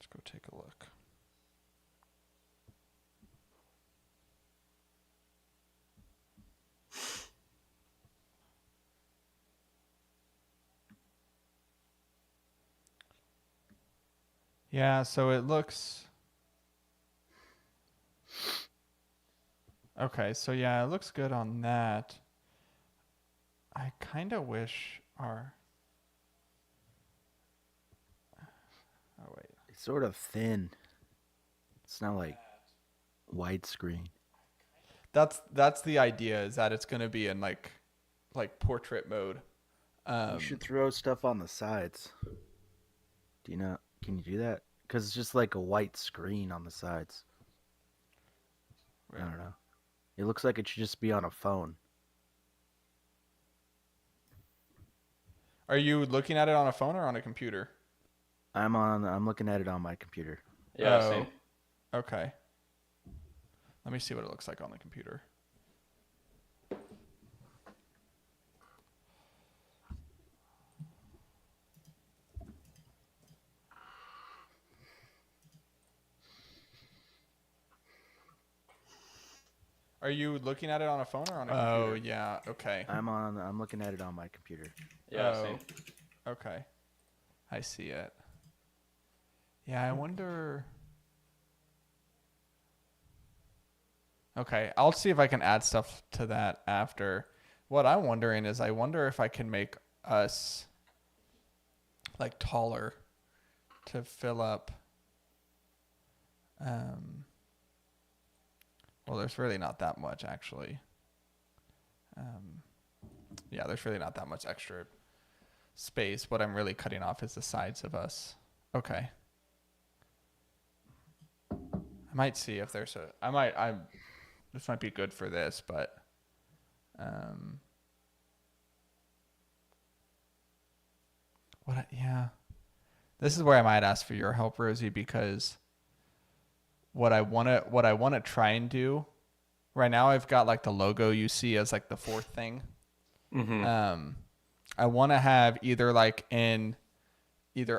Let's go take a look. Yeah, so it looks... Okay, so yeah, it looks good on that. I kind of wish our... Oh, wait. It's sort of thin. It's not like widescreen. That's the idea, is that it's going to be in like portrait mode. You should Um, throw stuff on the sides. Do you know? Can you do that? Because it's just like a white screen on the sides. I right. don't know. It looks like it should just be on a phone. Are you looking at it on a phone or on a computer? I'm looking at it on my computer. Yeah, same. Oh, okay. Let me see what it looks like on the computer. Are you looking at it on a phone or on a computer? Oh, yeah. Okay. I'm looking at it on my computer. Yeah, Oh, same. okay. I see it. Yeah, I wonder... Okay, I'll see if I can add stuff to that after. What I'm wondering is I wonder if I can make us like taller to fill up. Well, there's really not that much actually. Yeah, there's really not that much extra space. What I'm really cutting off is the sides of us. Okay. I might see if there's a. This might be good for this, but. Yeah. This is where I might ask for your help, Rosie, because what I wanna try and do right now, I've got like the logo you see as like the fourth thing. I want to have either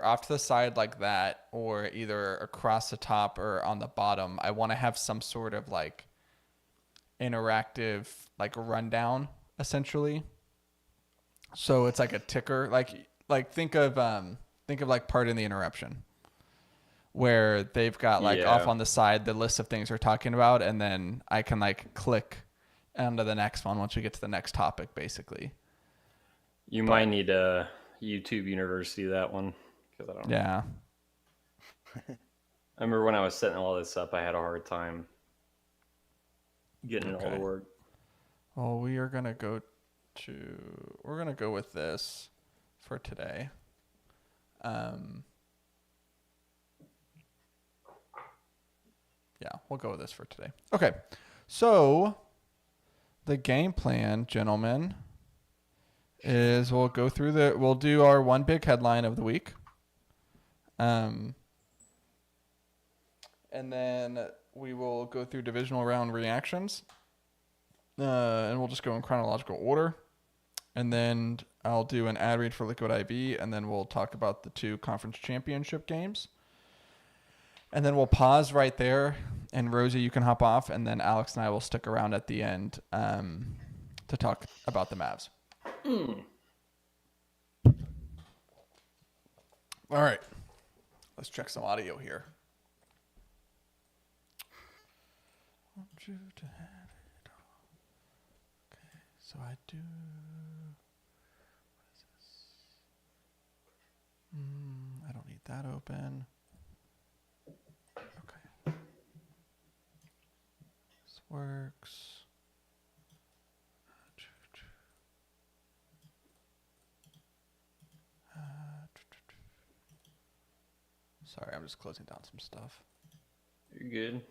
off to the side like that, or either across the top or on the bottom. I want to have some sort of like interactive like rundown essentially. So it's like a ticker, like think of like Pardon the Interruption, where they've got like off on the side the list of things we're talking about, and then I can like click onto the next one once we get to the next topic, basically. You might need a YouTube University that one, because I don't. Yeah. I remember when I was setting all this up, I had a hard time getting it all to work. Well, we're gonna go with this for today. Yeah, we'll go with this for today. Okay, so the game plan, gentlemen, is we'll do our one big headline of the week. And then we will go through divisional round reactions. And we'll just go in chronological order. And then I'll do an ad read for Liquid IV, and then we'll talk about the 2 conference championship games. And then we'll pause right there, and Rosie, you can hop off, and then Alex and I will stick around at the end to talk about the Mavs. All right. Let's check some audio here. Want you to have it all. Okay, so I do... What is this? I don't need that open. Okay. This works. Sorry, I'm just closing down some stuff. You're good.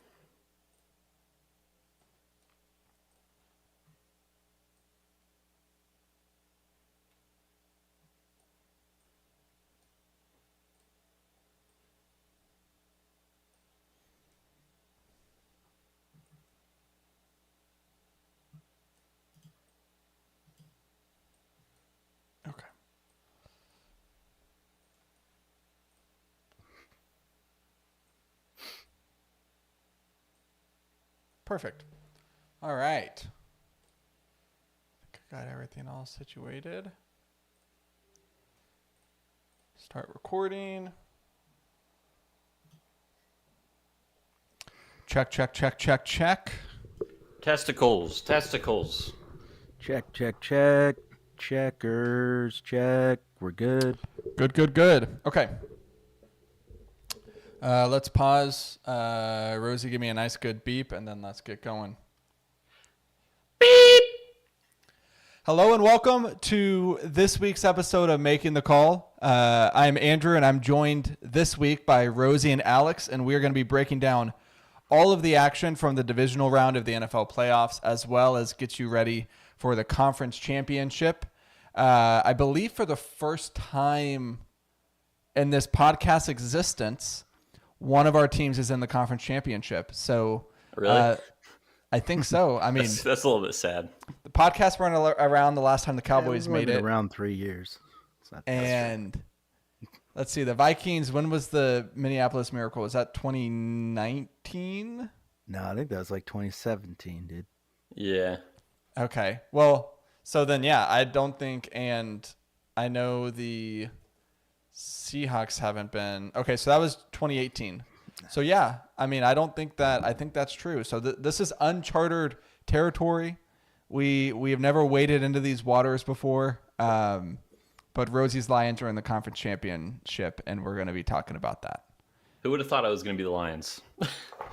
Perfect. All right. I think I got everything all situated. Start recording. Check. Testicles. Check. Checkers, check. We're good. Good. Okay. Let's pause. Rosie, give me a nice good beep, and then let's get going. Beep! Hello and welcome to this week's episode of Making the Call. I'm Andrew, and I'm joined this week by Rosie and Alex, and we're going to be breaking down all of the action from the divisional round of the NFL playoffs, as well as get you ready for the conference championship. I believe for the first time in this podcast existence, one of our teams is in the conference championship. So, Really? I think so. I mean, that's a little bit sad. the podcast ran around the last time the Cowboys made it. Around 3 years. It's not And let's see, the Vikings, when was the Minneapolis Miracle? Was that 2019? No, I think that was like 2017, dude. Yeah. Okay. Well, so then, yeah, I don't think, and I know the Seahawks haven't been. Okay, so that was 2018. So, yeah, I mean, I think that's true. So this is uncharted territory. We have never waded into these waters before. But Rosie's Lions are in the conference championship, and we're going to be talking about that. Who would have thought I was going to be the Lions?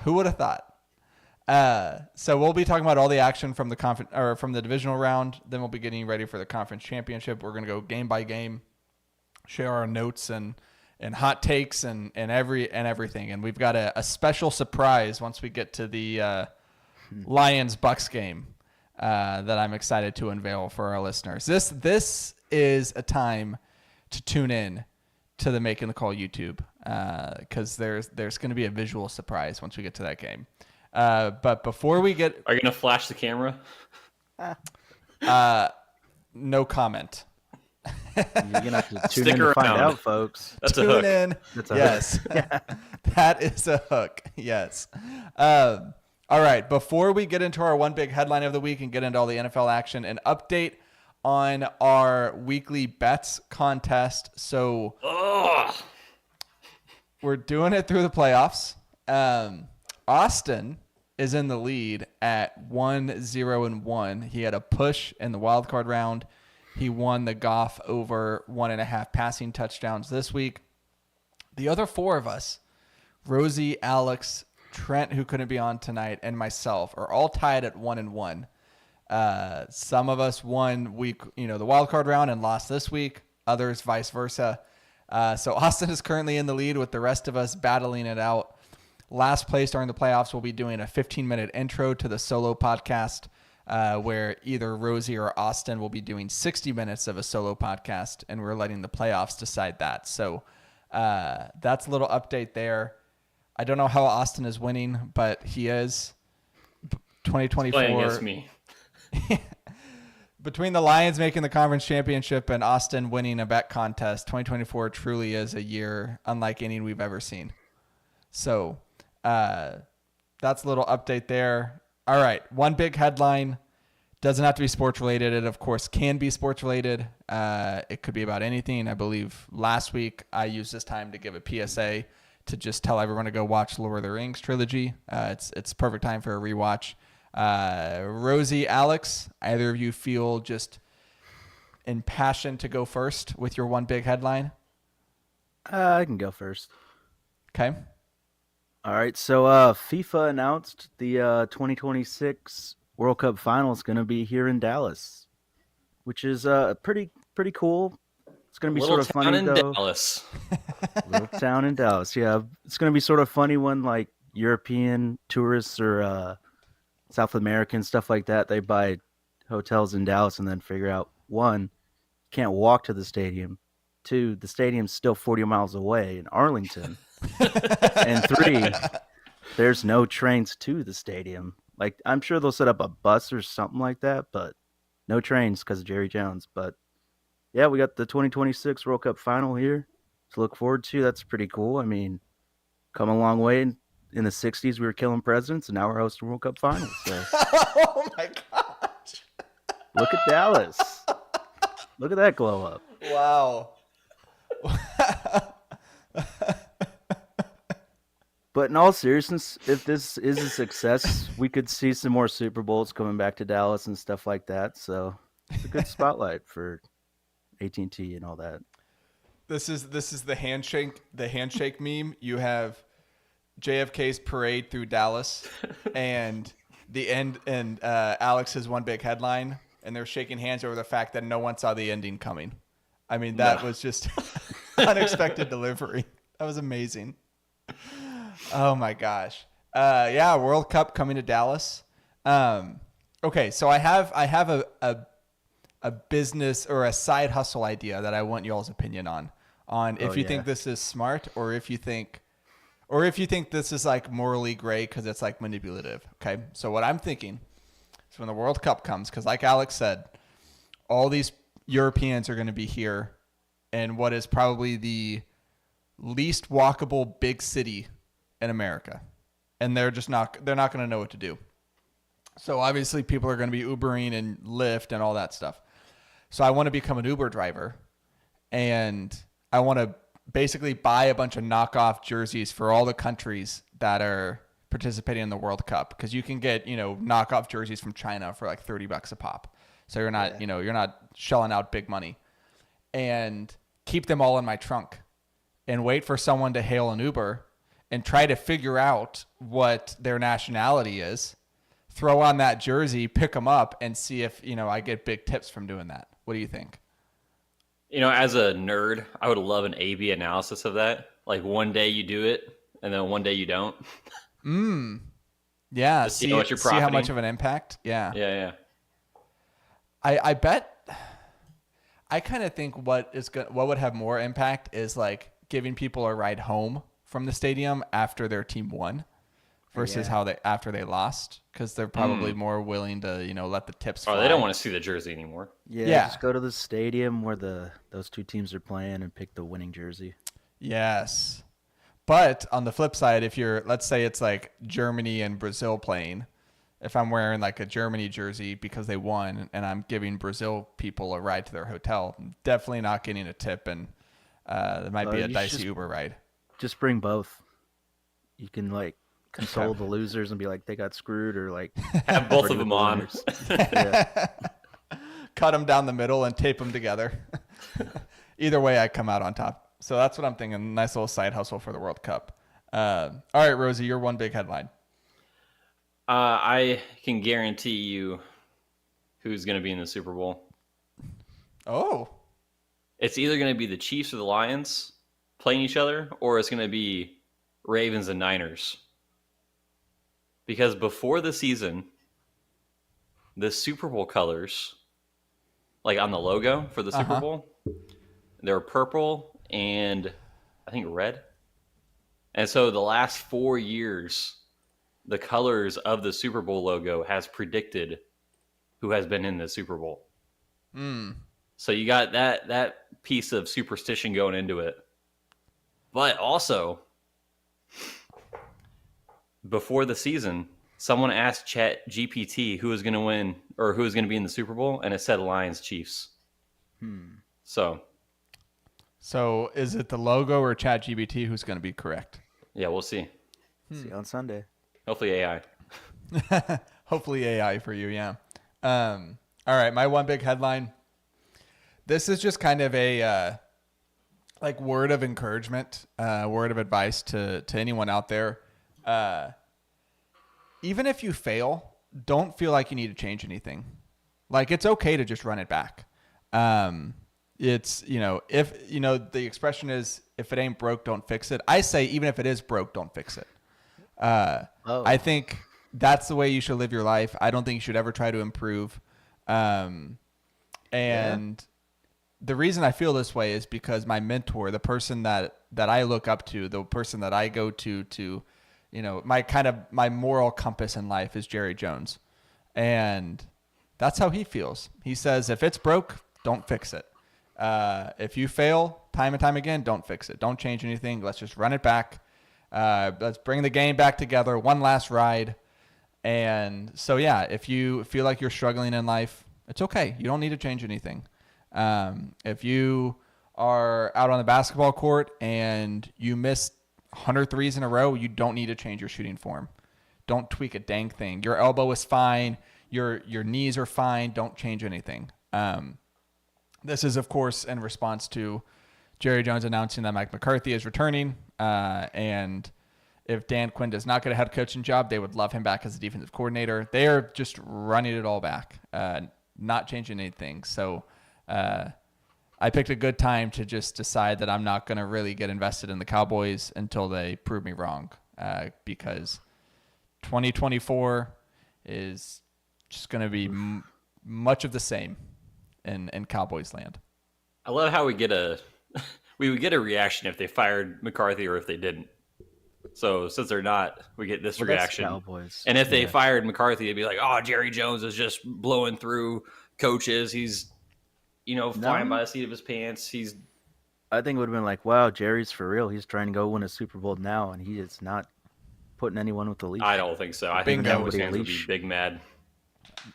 Who would have thought? So we'll be talking about all the action from the from the divisional round. Then we'll be getting ready for the conference championship. We're going to go game by game, share our notes and hot takes and everything. And we've got a special surprise once we get to the Lions Bucks game that I'm excited to unveil for our listeners. This is a time to tune in to the Making the Call YouTube because there's going to be a visual surprise once we get to that game. But before we get, Are you going to flash the camera? no comment. You're going to have to tune Stick in to find around. out, folks. That's a Tune hook. in. That's a Yes. That is a hook. Yes. All right. Before we get into our one big headline of the week and get into all the NFL action, an update on our weekly bets contest. So we're doing it through the playoffs. Austin is in the lead at 1-0-1. He had a push in the wild card round. He won the Goff over 1.5 passing touchdowns this week. The other four of us, Rosie, Alex, Trent, who couldn't be on tonight, and myself, are all tied at 1-1. Some of us won the wild card round and lost this week. Others vice versa. So Austin is currently in the lead with the rest of us battling it out. Last place during the playoffs, we'll be doing a 15-minute intro to the solo podcast where either Rosie or Austin will be doing 60 minutes of a solo podcast, and we're letting the playoffs decide that. So that's a little update there. I don't know how Austin is winning, but he is. 2024. Playing against me. Between the Lions making the conference championship and Austin winning a bet contest, 2024 truly is a year unlike any we've ever seen. So that's a little update there. All right. One big headline. Doesn't have to be sports related. It, of course, can be sports related. It could be about anything. I believe last week I used this time to give a PSA to just tell everyone to go watch Lord of the Rings trilogy. It's perfect time for a rewatch. Rosie, Alex, either of you feel just impassioned to go first with your one big headline? I can go first. Okay. All right, so FIFA announced the 2026 World Cup final is going to be here in Dallas, which is pretty cool. It's going to be Little sort of town funny in though. Dallas. Little town in Dallas, yeah. It's going to be sort of funny when like European tourists or South American stuff like that, they buy hotels in Dallas and then figure out, one, you can't walk to the stadium. Two, the stadium's still 40 miles away in Arlington. And three, there's no trains to the stadium. Like, I'm sure they'll set up a bus or something like that, but no trains because of Jerry Jones. But yeah, we got the 2026 World Cup final here to look forward to. That's pretty cool. I mean, come a long way in the '60s we were killing presidents, and now we're hosting World Cup finals. So Oh my gosh. look at Dallas. Look at that glow up. Wow. But in all seriousness, if this is a success, we could see some more Super Bowls coming back to Dallas and stuff like that. So it's a good spotlight for AT&T and all that. This is the handshake meme. You have JFK's parade through Dallas, and the end, and Alex's one big headline, and they're shaking hands over the fact that no one saw the ending coming. I mean, that was just unexpected delivery. That was amazing. Oh my gosh. Yeah, World Cup coming to Dallas. Okay, so I have a business or a side hustle idea that I want y'all's opinion on if you think this is smart, or if you think this is like morally gray because it's like manipulative. Okay, so what I'm thinking is when the World Cup comes, because like Alex said, all these Europeans are going to be here in what is probably the least walkable big city in America, and they're not going to know what to do. So obviously people are going to be Ubering and Lyft and all that stuff. So I want to become an Uber driver, and I want to basically buy a bunch of knockoff jerseys for all the countries that are participating in the World Cup, because you can get, knockoff jerseys from China for like $30 a pop. So you're not, you're not shelling out big money, and keep them all in my trunk and wait for someone to hail an Uber and try to figure out what their nationality is, throw on that jersey, pick them up, and see if, I get big tips from doing that. What do you think? As a nerd, I would love an A/B analysis of that. Like one day you do it, and then one day you don't. Yeah. Just See, what you're see how profiting. much of an impact? Yeah. Yeah. I bet. I kind of think what would have more impact is like giving people a ride home from the stadium after their team won, versus after they lost, because they're probably more willing to let the tips fly. Oh, they don't want to see the jersey anymore. Yeah, just go to the stadium where those two teams are playing and pick the winning jersey. Yes. But on the flip side, if let's say it's like Germany and Brazil playing, if I'm wearing like a Germany jersey because they won and I'm giving Brazil people a ride to their hotel, I'm definitely not getting a tip, and there might be a dicey Uber ride. Just bring both. You can like console the losers and be like, they got screwed, or like Have both of them on. Yeah. Cut them down the middle and tape them together. Either way, I come out on top. So that's what I'm thinking. Nice little side hustle for the World Cup. All right, Rosie, your one big headline. I can guarantee you who's going to be in the Super Bowl. Oh. It's either going to be the Chiefs or the Lions playing each other, or it's going to be Ravens and Niners. Because before the season, the Super Bowl colors, like on the logo for the Super Bowl, they're purple and I think red. And so the last 4 years, the colors of the Super Bowl logo has predicted who has been in the Super Bowl. So you got that piece of superstition going into it. But also, before the season, someone asked ChatGPT who was going to win or who was going to be in the Super Bowl, and it said Lions Chiefs. So is it the logo or ChatGPT who's going to be correct? Yeah, we'll see. See you on Sunday. Hopefully AI. Hopefully AI for you, yeah. All right, my one big headline. This is just kind of a like word of encouragement, word of advice to anyone out there. Even if you fail, don't feel like you need to change anything. Like, it's okay to just run it back. It's, if, the expression is, if it ain't broke, don't fix it. I say, even if it is broke, don't fix it. I think that's the way you should live your life. I don't think you should ever try to improve. And the reason I feel this way is because my mentor, the person that I look up to, the person that I go to, my moral compass in life is Jerry Jones. And that's how he feels. He says, if it's broke, don't fix it. If you fail time and time again, don't fix it. Don't change anything. Let's just run it back. Let's bring the game back together. One last ride. And so, yeah, if you feel like you're struggling in life, it's okay. You don't need to change anything. If you are out on the basketball court and you missed 100 threes in a row, you don't need to change your shooting form. Don't tweak a dang thing. Your elbow is fine. Your knees are fine. Don't change anything. This is, of course, in response to Jerry Jones announcing that Mike McCarthy is returning. And if Dan Quinn does not get a head coaching job, they would love him back as a defensive coordinator. They are just running it all back, not changing anything. So I picked a good time to just decide that I'm not going to really get invested in the Cowboys until they prove me wrong, because 2024 is just going to be much of the same in Cowboys land. I love how we would get a reaction if they fired McCarthy or if they didn't. So since they're not, we get this reaction. Cowboys. And if they fired McCarthy, it'd be like, oh, Jerry Jones is just blowing through coaches. He's, flying by the seat of his pants. I think it would have been like, wow, Jerry's for real. He's trying to go win a Super Bowl now, and he is not putting anyone with the leash. I don't think so. I think Bingo. Cowboys fans would be big mad.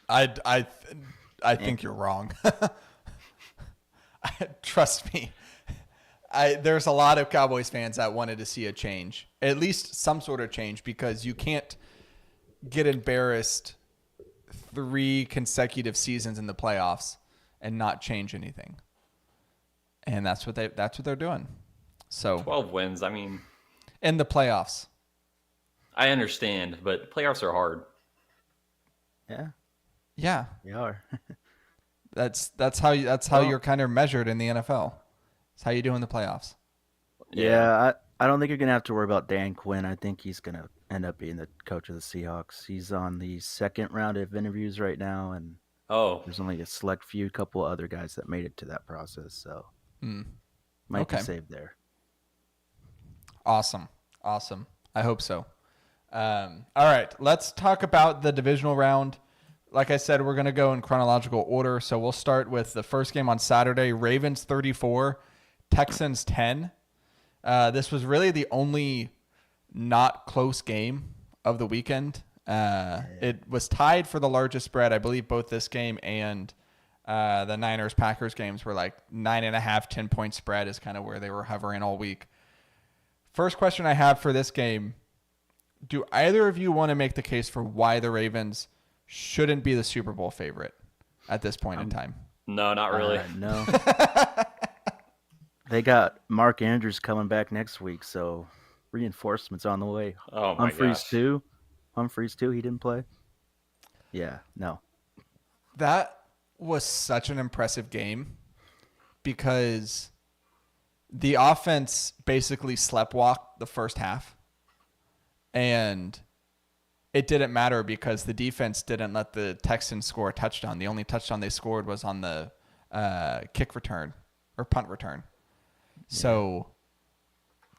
I think you're wrong. Trust me. There's a lot of Cowboys fans that wanted to see a change, at least some sort of change, because you can't get embarrassed 3 consecutive seasons in the playoffs and not change anything. And that's what they're doing. So 12 wins. I mean, in the playoffs. I understand, but playoffs are hard. Yeah, they are. That's how you're kind of measured in the NFL. It's how you do in the playoffs. Yeah, I don't think you're gonna have to worry about Dan Quinn. I think he's gonna end up being the coach of the Seahawks. He's on the second round of interviews right now, and there's only a select few, couple other guys that made it to that process. So might be saved there. Awesome. I hope so. All right, let's talk about the divisional round. Like I said, we're going to go in chronological order. So we'll start with the first game on Saturday, Ravens 34, Texans 10. This was really the only not close game of the weekend. It was tied for the largest spread. I believe both this game and the Niners-Packers games were like 9.5, 10-point spread is kind of where they were hovering all week. First question I have for this game, do either of you want to make the case for why the Ravens shouldn't be the Super Bowl favorite at this point in time? No, not really. No. They got Mark Andrews coming back next week, so reinforcements on the way. Oh my gosh. Humphreys too. He didn't play. Yeah, no. That was such an impressive game because the offense basically sleptwalked the first half, and it didn't matter because the defense didn't let the Texans score a touchdown. The only touchdown they scored was on the kick return or punt return. Yeah. So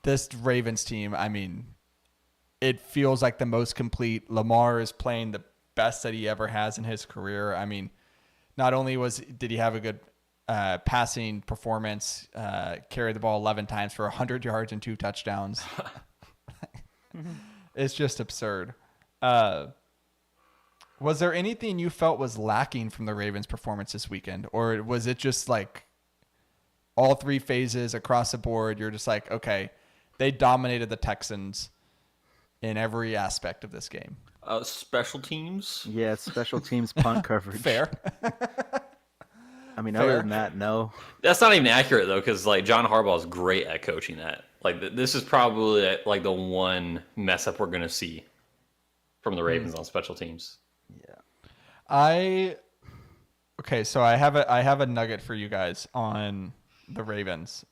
this Ravens team, I mean, it feels like the most complete. Lamar is playing the best that he ever has in his career. I mean, not only did he have a good passing performance, carried the ball 11 times for 100 yards and 2 touchdowns. It's just absurd. Was there anything you felt was lacking from the Ravens' performance this weekend? Or was it just like all 3 phases across the board? You're just like, okay, they dominated the Texans in every aspect of this game. Special teams? Yeah, special teams punt coverage. Fair. I mean, Fair. Other than that, no. That's not even accurate, though, because like John Harbaugh is great at coaching that. Like this is probably like the one mess up we're going to see from the Ravens on special teams. Yeah. Okay, so I have a nugget for you guys on the Ravens.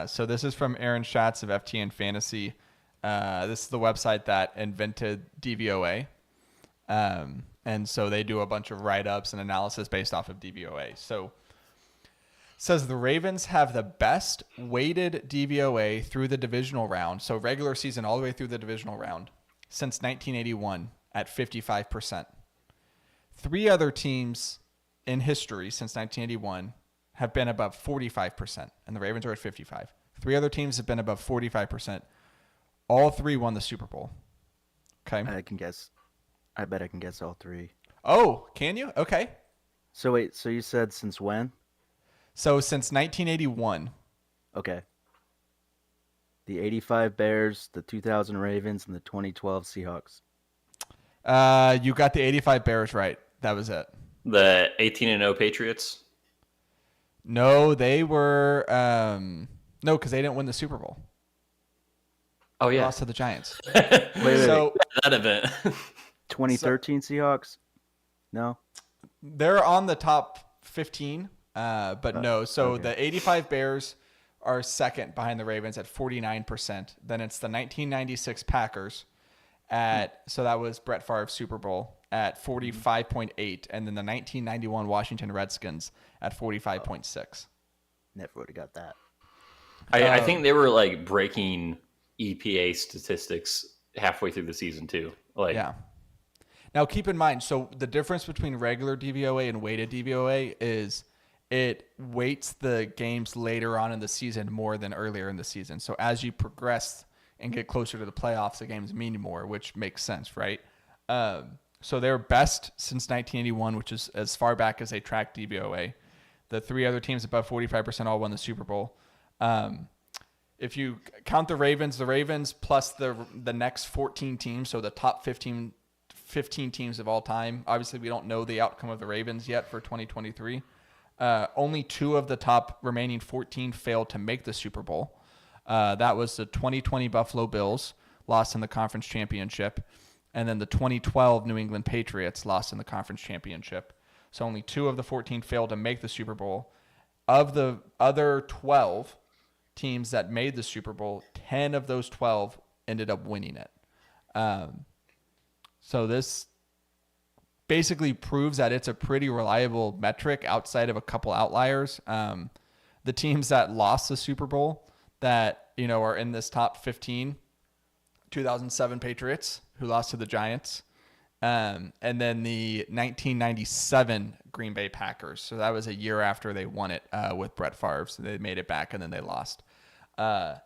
So this is from Aaron Schatz of FTN Fantasy. This is the website that invented DVOA. And so they do a bunch of write-ups and analysis based off of DVOA. So it says the Ravens have the best weighted DVOA through the divisional round, so regular season all the way through the divisional round, since 1981 at 55%. 3 other teams in history since 1981 have been above 45%, and the Ravens are at 55. 3 other teams have been above 45%. All three won the Super Bowl. Okay. I can guess. I bet I can guess all three. Oh, can you? Okay. So wait, so you said since when? So since 1981. Okay. The 85 Bears, the 2000 Ravens, and the 2012 Seahawks. You got the 85 Bears right. That was it. The 18-0 Patriots. No, they were no, because they didn't win the Super Bowl. Oh They yeah, lost to the Giants. Wait, So that event. 2013 Seahawks? No? they're on the top 15, but no. So okay. the 85 Bears are second behind the Ravens at 49%. Then it's the 1996 Packers so that was Brett Favre's Super Bowl at 45.8, and then the 1991 Washington Redskins at 45.6. Never would have got that. I think they were like breaking EPA statistics halfway through the season too. Like, Yeah. Now keep in mind, so the difference between regular DVOA and weighted DVOA is it weights the games later on in the season more than earlier in the season. So as you progress and get closer to the playoffs, the games mean more, which makes sense, right? So they're best since 1981, which is as far back as they track DVOA. The three other teams above 45% all won the Super Bowl. If you count the Ravens plus the next 14 teams, so the top 15 teams of all time. Obviously, we don't know the outcome of the Ravens yet for 2023. Only two of the top remaining 14 failed to make the Super Bowl. That was the 2020 Buffalo Bills, lost in the conference championship, and then the 2012 New England Patriots lost in the conference championship. So only two of the 14 failed to make the Super Bowl. Of the other 12 teams that made the Super Bowl, 10 of those 12 ended up winning it. So this basically proves that it's a pretty reliable metric outside of a couple outliers. The teams that lost the Super Bowl that, are in this top 15, 2007 Patriots, who lost to the Giants, and then the 1997 Green Bay Packers. So that was a year after they won it with Brett Favre. So they made it back and then they lost. I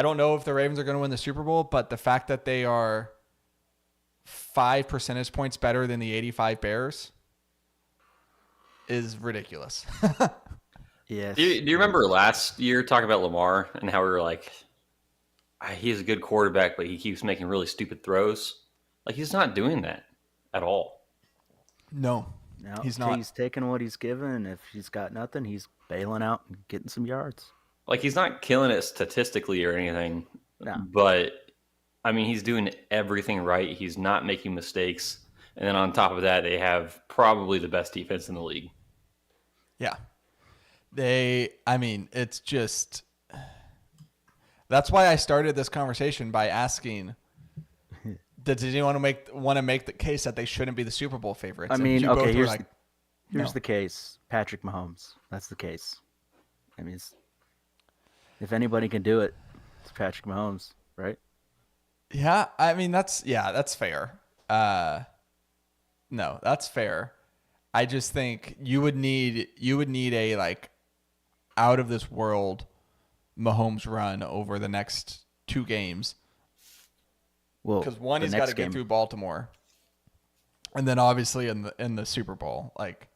don't know if the Ravens are going to win the Super Bowl, but the fact that they are 5 percentage points better than the 85 Bears is ridiculous. Yes. do you remember last year talking about Lamar and how we were like, he's a good quarterback, but he keeps making really stupid throws? Like, he's not doing that at all. No, No, he's not. He's taking what he's given. If he's got nothing, he's bailing out and getting some yards. Like, he's not killing it statistically or anything, No. but I mean, he's doing everything right. He's not making mistakes. And then on top of that, they have probably the best defense in the league. Yeah. It's just, that's why I started this conversation by asking, does anyone want to make the case that they shouldn't be the Super Bowl favorites? I And mean, you both okay, were here's no. the case. Patrick Mahomes. That's the case. I mean, if anybody can do it, it's Patrick Mahomes, right? Yeah, that's fair. No, that's fair. I just think you would need a like out of this world Mahomes run over the next 2 games. Well, Because one, the he's got next to get game- through Baltimore, and then obviously in the Super Bowl. Like,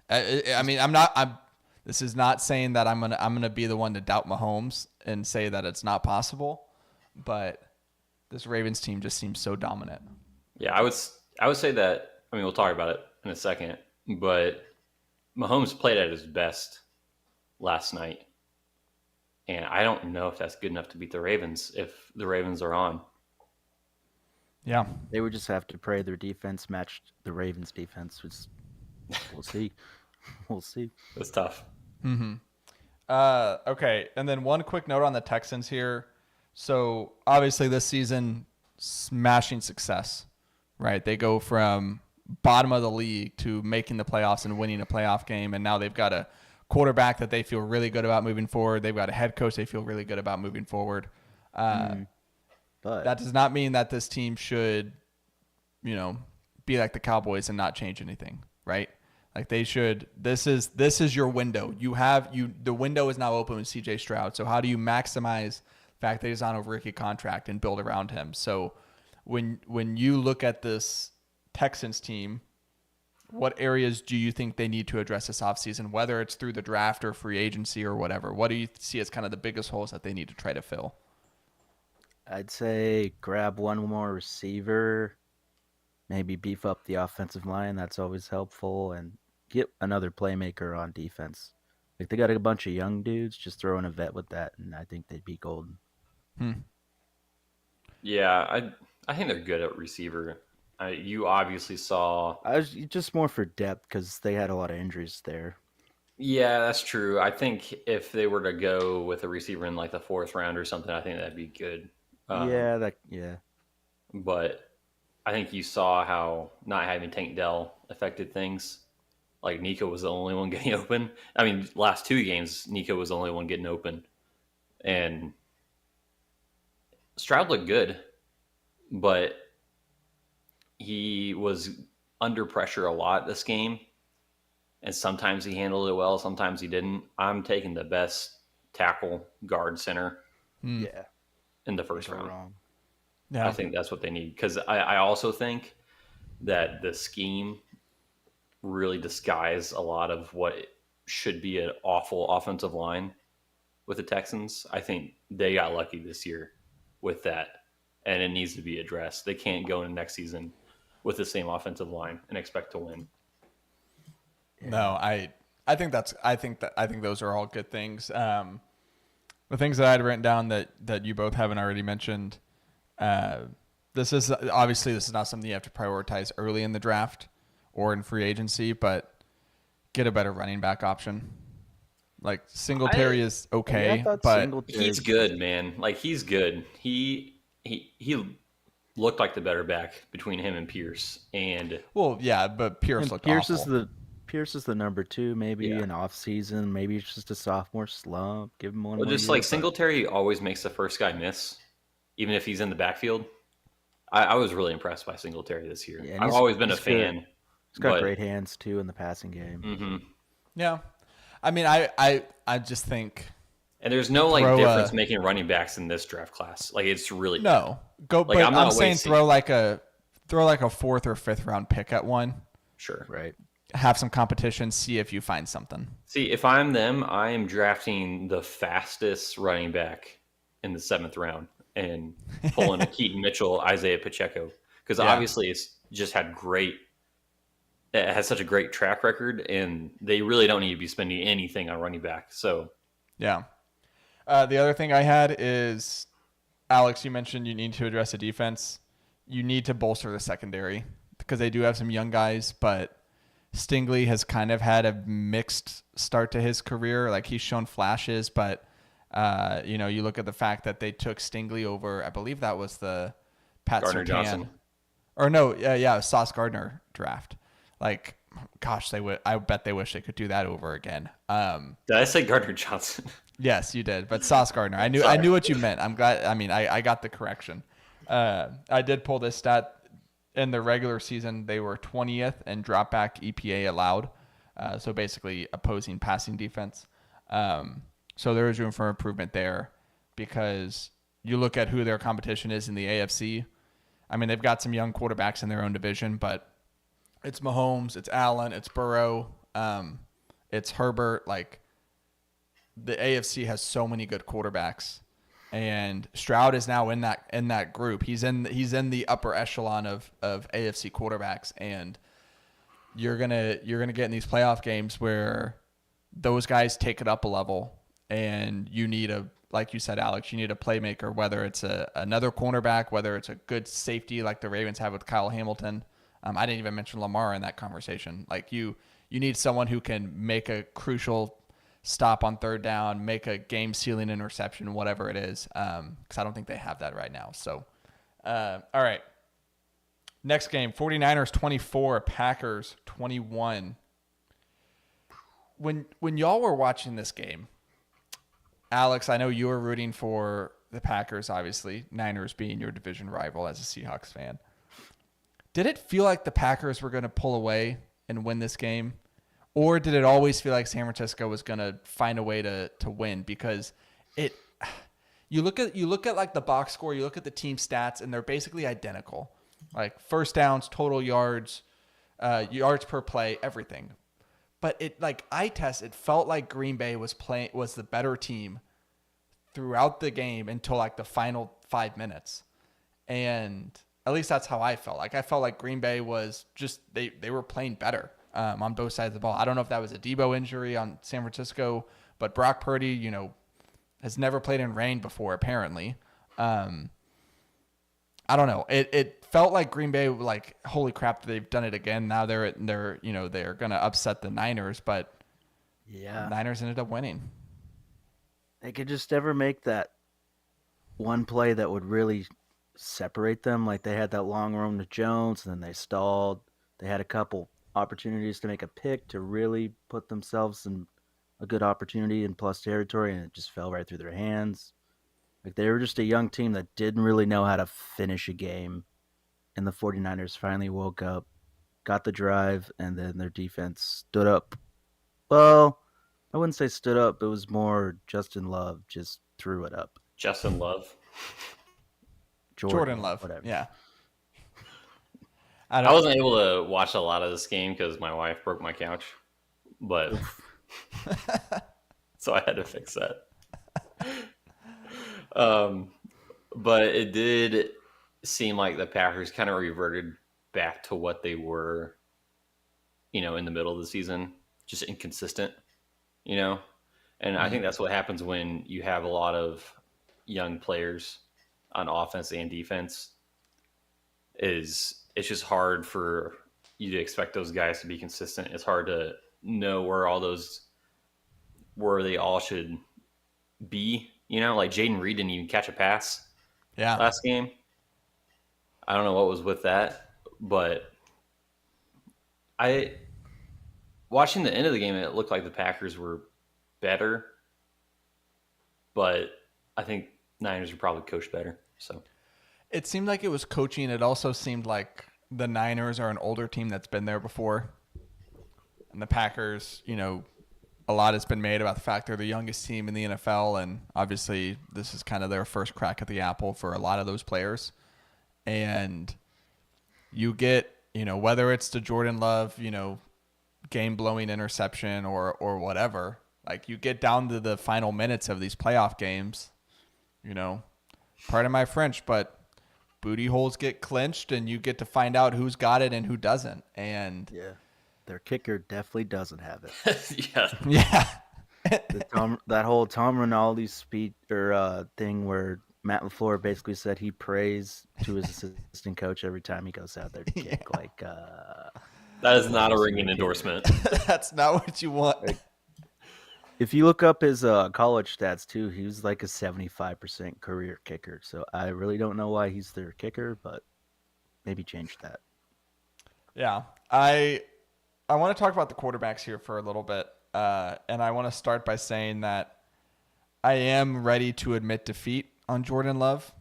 This is not saying that I'm gonna be the one to doubt Mahomes and say that it's not possible, but this Ravens team just seems so dominant. Yeah, I would say that. I mean, we'll talk about it in a second, but Mahomes played at his best last night, and I don't know if that's good enough to beat the Ravens if the Ravens are on. Yeah, They would just have to pray their defense matched the Ravens' defense. Which we'll see. We'll see. It's tough. Okay, and then one quick note on the Texans here. So obviously this season, smashing success, right? They go from bottom of the league to making the playoffs and winning a playoff game, and now they've got a quarterback that they feel really good about moving forward. They've got a head coach they feel really good about moving forward. But That does not mean that this team should, be like the Cowboys and not change anything, right? Like they should. This is your window. The window is now open with CJ Stroud. So how do you maximize fact that he's on a rookie contract and build around him. So when you look at this Texans team, what areas do you think they need to address this offseason, whether it's through the draft or free agency or whatever? What do you see as kind of the biggest holes that they need to try to fill? I'd say grab one more receiver, maybe beef up the offensive line. That's always helpful, and get another playmaker on defense. Like, they got a bunch of young dudes. Just throw in a vet with that, and I think they'd be golden. Yeah, I think they're good at receiver. You obviously saw. I was just more for depth because they had a lot of injuries there. Yeah, that's true. I think if they were to go with a receiver in like the 4th round or something, I think that'd be good. Yeah. But I think you saw how not having Tank Dell affected things. Like, Nico was the only one getting open. I mean, last 2 games, Nico was the only one getting open. And Stroud looked good, but he was under pressure a lot this game. And sometimes he handled it well, sometimes he didn't. I'm taking the best tackle, guard, center Yeah. in the first You're round. wrong. Yeah. I think that's what they need. Because I also think that the scheme really disguised a lot of what should be an awful offensive line with the Texans. I think they got lucky this year with that, and it needs to be addressed. They can't go into next season with the same offensive line and expect to win. No, I think those are all good things. The things that I had written down that you both haven't already mentioned. This is not something you have to prioritize early in the draft or in free agency, but get a better running back option. Like, Singletary is okay, but he's good, man. Like, he's good. He looked like the better back between him and Pierce. And well, yeah, but Pierce looked awful. Pierce is the number 2, maybe Yeah. in off season. Maybe it's just a sophomore slump. Give him one. well, more just year, like but- Singletary always makes the first guy miss, even if he's in the backfield. I was really impressed by Singletary this year. Yeah, and I've he's- always been a he's good. fan. He's got but- great hands too in the passing game. Mhm. Yeah, I mean, I just think And there's no like Throw difference making running backs in this draft class. Like, it's really no go. Like, but I'm not I'm saying wasting- throw like a 4th or 5th round pick at one. sure. Right. Have some competition. See if you find something. See, if I'm them, I am drafting the fastest running back in the 7th round and pulling a Keaton Mitchell, Isaiah Pacheco, because Yeah. obviously it's just it has such a great track record, and they really don't need to be spending anything on running back. So Yeah. The other thing I had is, Alex, you mentioned you need to address the defense. You need to bolster the secondary because they do have some young guys, but Stingley has kind of had a mixed start to his career. Like, he's shown flashes, but you look at the fact that they took Stingley over, I believe that was the Pat Gardner Surtain. Johnson. Or no, Sauce Gardner draft. Like, gosh, I bet they wish they could do that over again. did I say Gardner Johnson? Yes, you did, but Sauce Gardner. I knew what you meant. I'm glad. I mean, I got the correction. I did pull this stat. In the regular season, they were 20th in drop back EPA allowed. So basically opposing passing defense. So there is room for improvement there, because you look at who their competition is in the AFC. I mean, they've got some young quarterbacks in their own division, but it's Mahomes, it's Allen, it's Burrow, it's Herbert. Like, the AFC has so many good quarterbacks, and Stroud is now in that group. He's in the upper echelon of AFC quarterbacks, and you're gonna get in these playoff games where those guys take it up a level, and you need like you said, Alex, you need a playmaker, whether it's another cornerback, whether it's a good safety like the Ravens have with Kyle Hamilton. I didn't even mention Lamar in that conversation. Like, you need someone who can make a crucial stop on 3rd down, make a game-sealing interception, whatever it is, because I don't think they have that right now. So, all right. Next game, 49ers 24, Packers 21. When y'all were watching this game, Alex, I know you were rooting for the Packers, obviously, Niners being your division rival as a Seahawks fan. Did it feel like the Packers were going to pull away and win this game? Or did it always feel like San Francisco was going to find a way to win? Because You look at like the box score, you look at the team stats, and they're basically identical. Like first downs, total yards, yards per play, everything. But it like eye test, it felt like Green Bay was the better team throughout the game until like the final 5 minutes. And at least that's how I felt. Like I felt like Green Bay was just they were playing better on both sides of the ball. I don't know if that was a Debo injury on San Francisco, but Brock Purdy, has never played in rain before apparently. I don't know. It felt like Green Bay, like, holy crap, they've done it again. Now they're gonna upset the Niners, but Yeah. the Niners ended up winning. They could just never make that one play that would really separate them. Like they had that long run to Jones, and then they stalled. They had a couple opportunities to make a pick to really put themselves in a good opportunity in plus territory, and it just fell right through their hands. Like they were just a young team that didn't really know how to finish a game. And the 49ers finally woke up, got the drive, and then their defense stood up. Well, I wouldn't say stood up. It was more Justin Love just threw it up. Justin Love. Jordan Love. Whatever. Yeah. I wasn't able to watch a lot of this game because my wife broke my couch, but so I had to fix that. But it did seem like the Packers kind of reverted back to what they were, in the middle of the season, just inconsistent, And I think that's what happens when you have a lot of young players on offense and defense. It's just hard for you to expect those guys to be consistent. It's hard to know where they all should be. Like Jaden Reed didn't even catch a pass last game. I don't know what was with that, but watching the end of the game, it looked like the Packers were better, but I think Niners are probably coached better. So it seemed like it was coaching. It also seemed like the Niners are an older team that's been there before. And the Packers, a lot has been made about the fact they're the youngest team in the NFL. And obviously this is kind of their first crack at the apple for a lot of those players. And you get, whether it's the Jordan Love, game-blowing interception or whatever, like you get down to the final minutes of these playoff games, pardon my French, but booty holes get clinched and you get to find out who's got it and who doesn't. And yeah, their kicker definitely doesn't have it. yeah. That whole Tom Rinaldi speech or thing where Matt LaFleur basically said he prays to his assistant coach every time he goes out there to kick. Yeah. Like that is not a ringing endorsement. That's not what you want. if you look up his college stats too, he was like a 75% career kicker. So I really don't know why he's their kicker, but maybe change that. Yeah, I want to talk about the quarterbacks here for a little bit, and I want to start by saying that I am ready to admit defeat on Jordan Love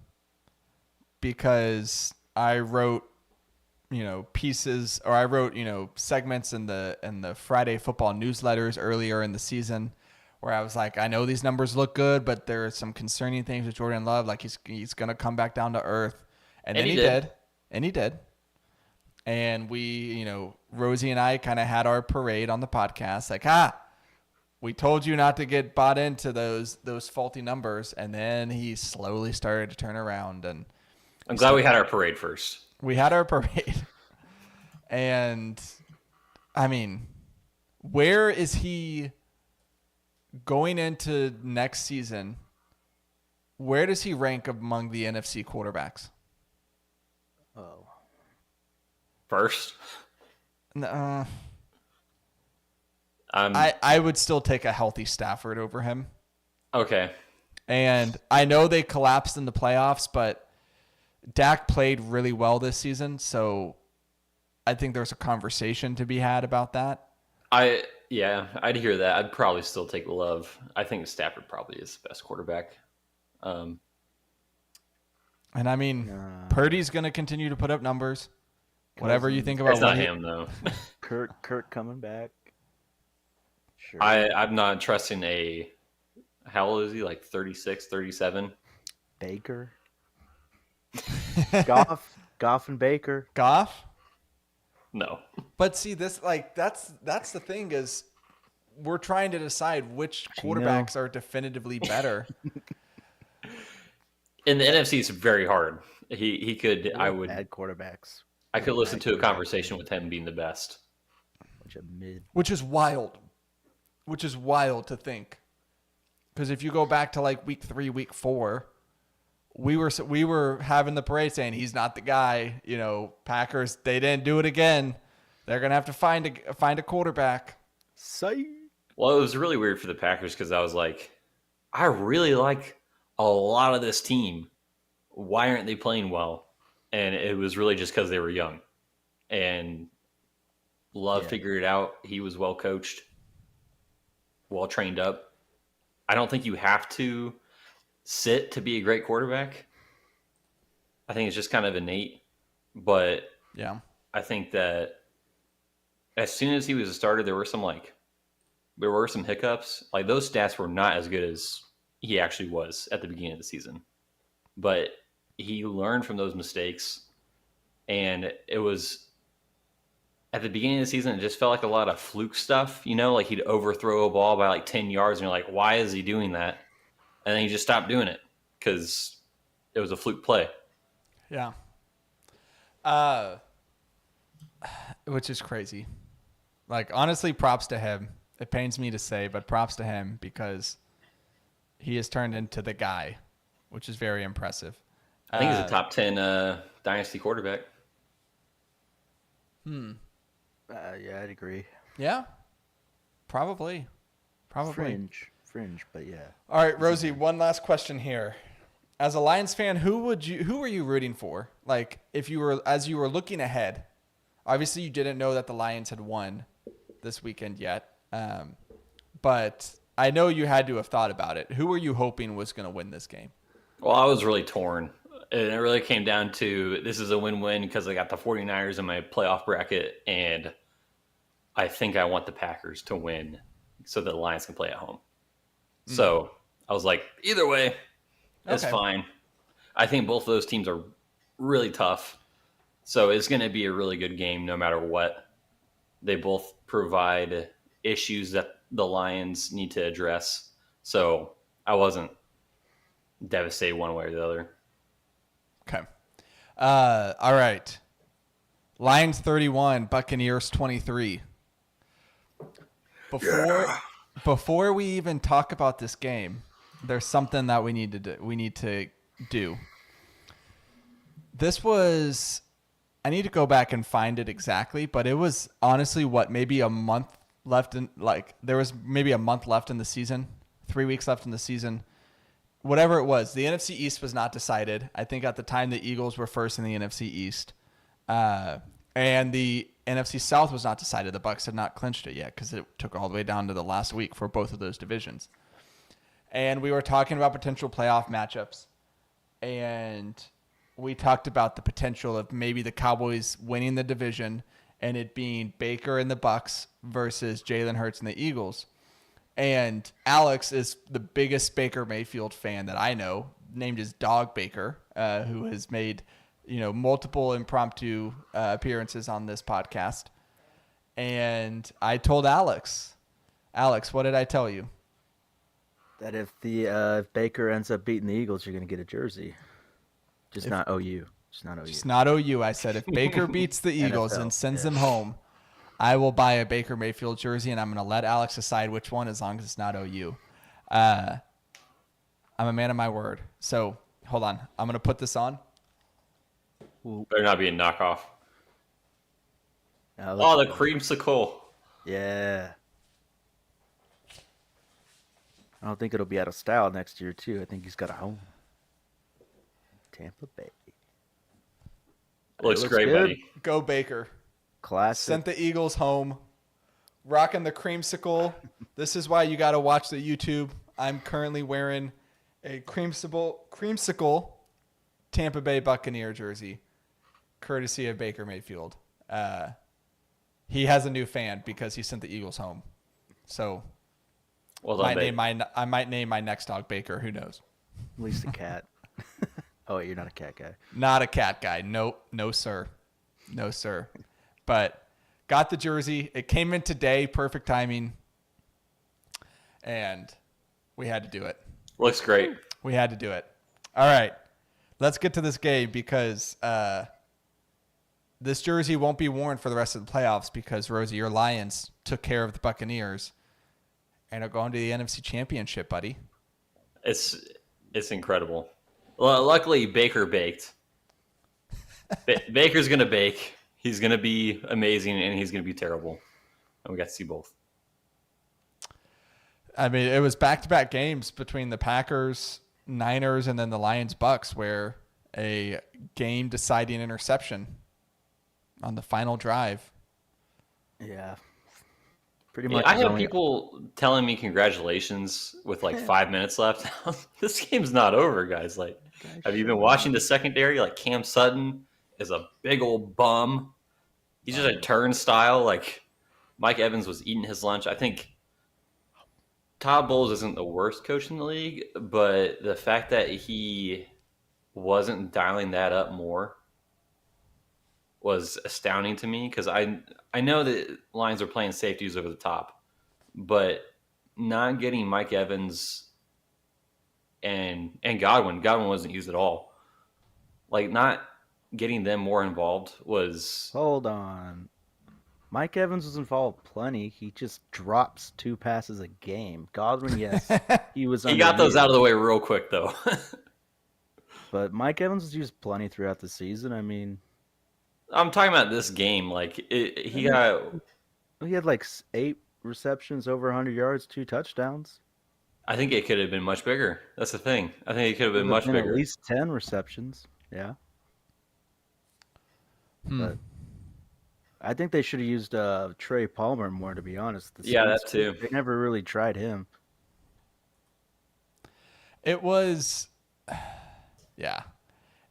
because I wrote, pieces, or I wrote, segments in the Friday football newsletters earlier in the season where I was like, I know these numbers look good, but there are some concerning things with Jordan Love. Like he's going to come back down to earth. And then he did. And he did. And we, Rosie and I kind of had our parade on the podcast. Like, we told you not to get bought into those faulty numbers. And then he slowly started to turn around. And I'm glad we had our parade first. We had our parade. And, I mean, where is he going into next season? Where does he rank among the NFC quarterbacks? Oh. First? I would still take a healthy Stafford over him. Okay. And I know they collapsed in the playoffs, but Dak played really well this season, so I think there's a conversation to be had about that. I'd hear that. I'd probably still take Love. I think Stafford probably is the best quarterback. And I mean, Purdy's going to continue to put up numbers. Whatever you think about it's not him though. Kurt coming back. Sure. I'm not trusting how old is he? Like 36, 37? Baker, Goff, and Baker. Goff. No. But see, this that's the thing is, we're trying to decide which Geno. quarterbacks are definitively better. In the NFC, it's very hard. He could. I would. Bad quarterbacks. I could listen to a conversation with him being the best. Bunch of mid. Which is wild. Which is wild to think. Because if you go back to like week 3, week 4, we were having the parade saying he's not the guy. You know, Packers, they didn't do it again. They're gonna have to find a quarterback. Say. Well, it was really weird for the Packers because I was like, I really like a lot of this team. Why aren't they playing well? And it was really just because they were young. And Love figured it out. He was well coached, well trained up. I don't think you have to sit to be a great quarterback. I think it's just kind of innate. But Yeah. I think that as soon as he was a starter, there were some hiccups. Like those stats were not as good as he actually was at the beginning of the season. But he learned from those mistakes, and it was at the beginning of the season, it just felt like a lot of fluke stuff, you know, like he'd overthrow a ball by like 10 yards and you're like, why is he doing that? And then he just stopped doing it because it was a fluke play. Yeah. Which is crazy. Like, honestly, props to him. It pains me to say, but props to him because he has turned into the guy, which is very impressive. I think he's a top 10 dynasty quarterback. Yeah, I'd agree. Yeah. Probably. Fringe, but yeah. All right, Rosie, one last question here. As a Lions fan, who are you rooting for? Like, as you were looking ahead, obviously you didn't know that the Lions had won this weekend yet. But I know you had to have thought about it. Who were you hoping was going to win this game? Well, I was really torn. And it really came down to this is a win-win because I got the 49ers in my playoff bracket, and I think I want the Packers to win so that the Lions can play at home. So I was like, either way, it's fine. I think both of those teams are really tough. So it's going to be a really good game no matter what. They both provide issues that the Lions need to address. So I wasn't devastated one way or the other. Okay. All right. Lions 31, Buccaneers 23. Before we even talk about this game, there's something that we need to do. This was, I need to go back and find it exactly, but it was honestly maybe a month left there was maybe a month left in the season, 3 weeks left in the season. Whatever it was, the NFC East was not decided. I think at the time the Eagles were first in the NFC East. And the NFC South was not decided. The Bucs had not clinched it yet because it took all the way down to the last week for both of those divisions. And we were talking about potential playoff matchups. And we talked about the potential of maybe the Cowboys winning the division and it being Baker and the Bucs versus Jalen Hurts and the Eagles. And Alex is the biggest Baker Mayfield fan that I know, named his dog Baker, who has made, multiple impromptu appearances on this podcast. And I told Alex, what did I tell you? That if Baker ends up beating the Eagles, you're going to get a jersey. Not OU. Just not OU. I said if Baker beats the Eagles NFL, and sends them home, I will buy a Baker Mayfield jersey, and I'm going to let Alex decide which one as long as it's not OU. I'm a man of my word. So, hold on. I'm going to put this on. Better not be a knockoff. No, the creamsicle. Yeah. I don't think it'll be out of style next year, too. I think he's got a home. Tampa Bay. Looks great, good. buddy. Go Baker. Classic. Sent the Eagles home. Rocking the creamsicle. This is why you got to watch the YouTube. I'm currently wearing a creamsicle Tampa Bay Buccaneer jersey, courtesy of Baker Mayfield. He has a new fan because he sent the Eagles home. So well done, I might name my next dog Baker. Who knows? At least a cat. Oh, you're not a cat guy. Not a cat guy. Nope. No, sir. No, sir. But got the jersey. It came in today. Perfect timing. And we had to do it. Looks great. We had to do it. All right. Let's get to this game because this jersey won't be worn for the rest of the playoffs because, Rosie, your Lions took care of the Buccaneers and are going to the NFC Championship, buddy. It's incredible. Well, luckily, Baker baked. Baker's going to bake. He's going to be amazing, and he's going to be terrible. And we got to see both. I mean, it was back-to-back games between the Packers, Niners, and then the Lions, Bucks, where a game-deciding interception on the final drive. Yeah. Pretty much. I have people telling me congratulations with like 5 minutes left. This game's not over, guys. Like, have you been watching the secondary? Like, Cam Sutton is a big old bum. He's just a turnstile. Like, Mike Evans was eating his lunch. I think Todd Bowles isn't the worst coach in the league, but the fact that he wasn't dialing that up more was astounding to me because I know that Lions are playing safeties over the top, but not getting Mike Evans and Godwin wasn't used at all. Like, not getting them more involved was... Hold on. Mike Evans was involved plenty. He just drops 2 passes a game. Godwin, yes, he was. He got those out of the way real quick, though. But Mike Evans was used plenty throughout the season. I mean, I'm talking about this game. Like, he had like 8 receptions, over 100 yards, 2 touchdowns. I think it could have been much bigger. That's the thing. I think it could have been much bigger. At least 10 receptions. Yeah. But I think they should have used Trey Palmer more, to be honest. That too. They never really tried him. It was,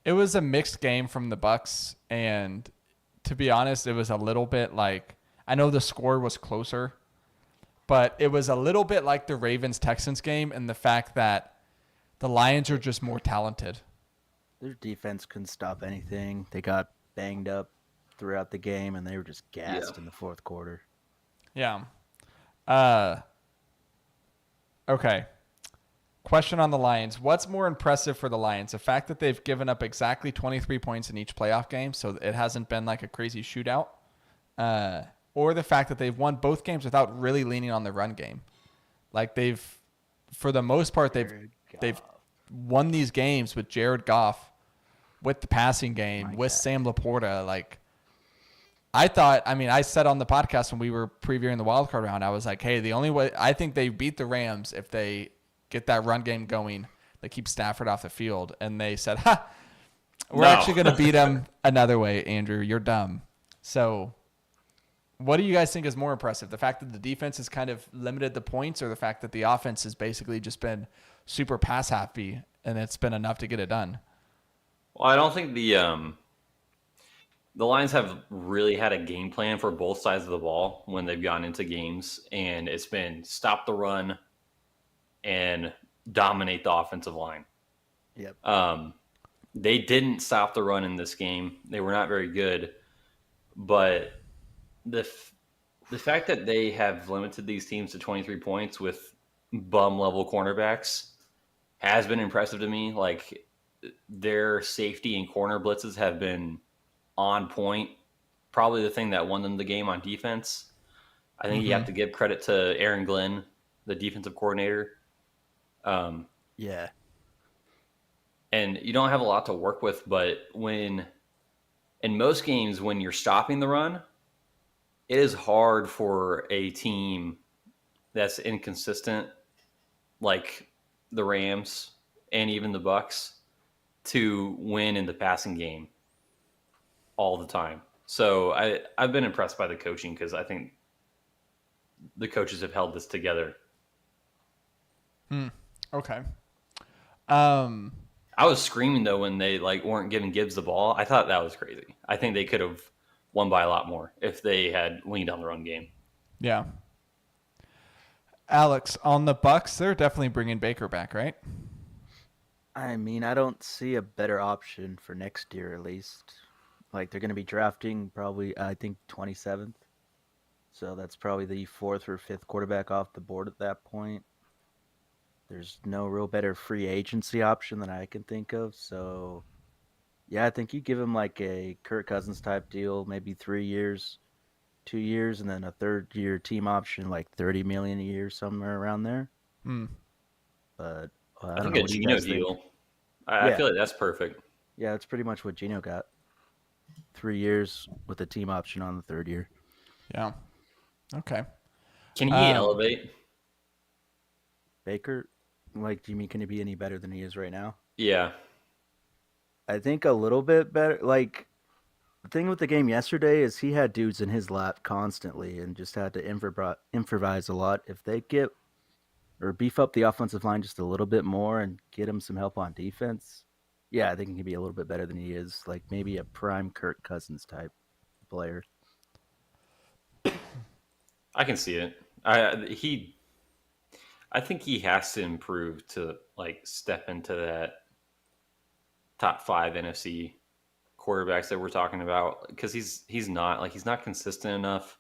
it was a mixed game from the Bucks, and to be honest, it was a little bit like, I know the score was closer, but it was a little bit like the Ravens-Texans game in the fact that the Lions are just more talented. Their defense couldn't stop anything. They got banged up throughout the game, and they were just gassed in the fourth quarter. Yeah. Okay. Question on the Lions. What's more impressive for the Lions? The fact that they've given up exactly 23 points in each playoff game, so it hasn't been like a crazy shootout, or the fact that they've won both games without really leaning on the run game. Like, for the most part, they've won these games with Jared Goff, with the passing game, with Sam Laporta. Like, I said on the podcast when we were previewing the wildcard round, I was like, hey, the only way I think they beat the Rams if they get that run game going, they keep Stafford off the field. And they said, we're actually going to beat them another way, Andrew. You're dumb. So what do you guys think is more impressive? The fact that the defense has kind of limited the points, or the fact that the offense has basically just been super pass happy and it's been enough to get it done? Well, I don't think the Lions have really had a game plan for both sides of the ball when they've gone into games, and it's been stop the run and dominate the offensive line. Yep. They didn't stop the run in this game. They were not very good, but the fact that they have limited these teams to 23 points with bum level cornerbacks has been impressive to me. Like, their safety and corner blitzes have been on point. Probably the thing that won them the game on defense. I think you have to give credit to Aaron Glenn, the defensive coordinator. Yeah. And you don't have a lot to work with, but in most games, when you're stopping the run, it is hard for a team that's inconsistent, like the Rams and even the Bucks, to win in the passing game all the time. So I've been impressed by the coaching because I think the coaches have held this together. Okay. I was screaming though when they weren't giving Gibbs the ball. I thought that was crazy. I think they could have won by a lot more if they had leaned on the run game. Yeah. Alex, on the Bucks, they're definitely bringing Baker back, right? I mean, I don't see a better option for next year, at least. Like, they're going to be drafting probably, I think, 27th. So that's probably the fourth or fifth quarterback off the board at that point. There's no real better free agency option that I can think of. So, yeah, I think you give him like a Kirk Cousins type deal, maybe 3 years, 2 years, and then a third-year team option, like 30 million a year, somewhere around there. Hmm. But I I don't think know. a What do you Geno guys think? deal. I Yeah, feel like that's perfect. yeah, that's pretty much what Gino got. 3 years with a team option on the third year. Yeah. Okay. Can he Um, elevate? Baker, like, do you mean can he be any better than he is right now? Yeah. I think a little bit better. Like, the thing with the game yesterday is he had dudes in his lap constantly and just had to improvise a lot. If they get or beef up the offensive line just a little bit more and get him some help on defense, yeah, I think he can be a little bit better than he is. Like maybe a prime Kirk Cousins type player. I can see it. I think he has to improve to like step into that top 5 NFC quarterbacks that we're talking about because he's not consistent enough.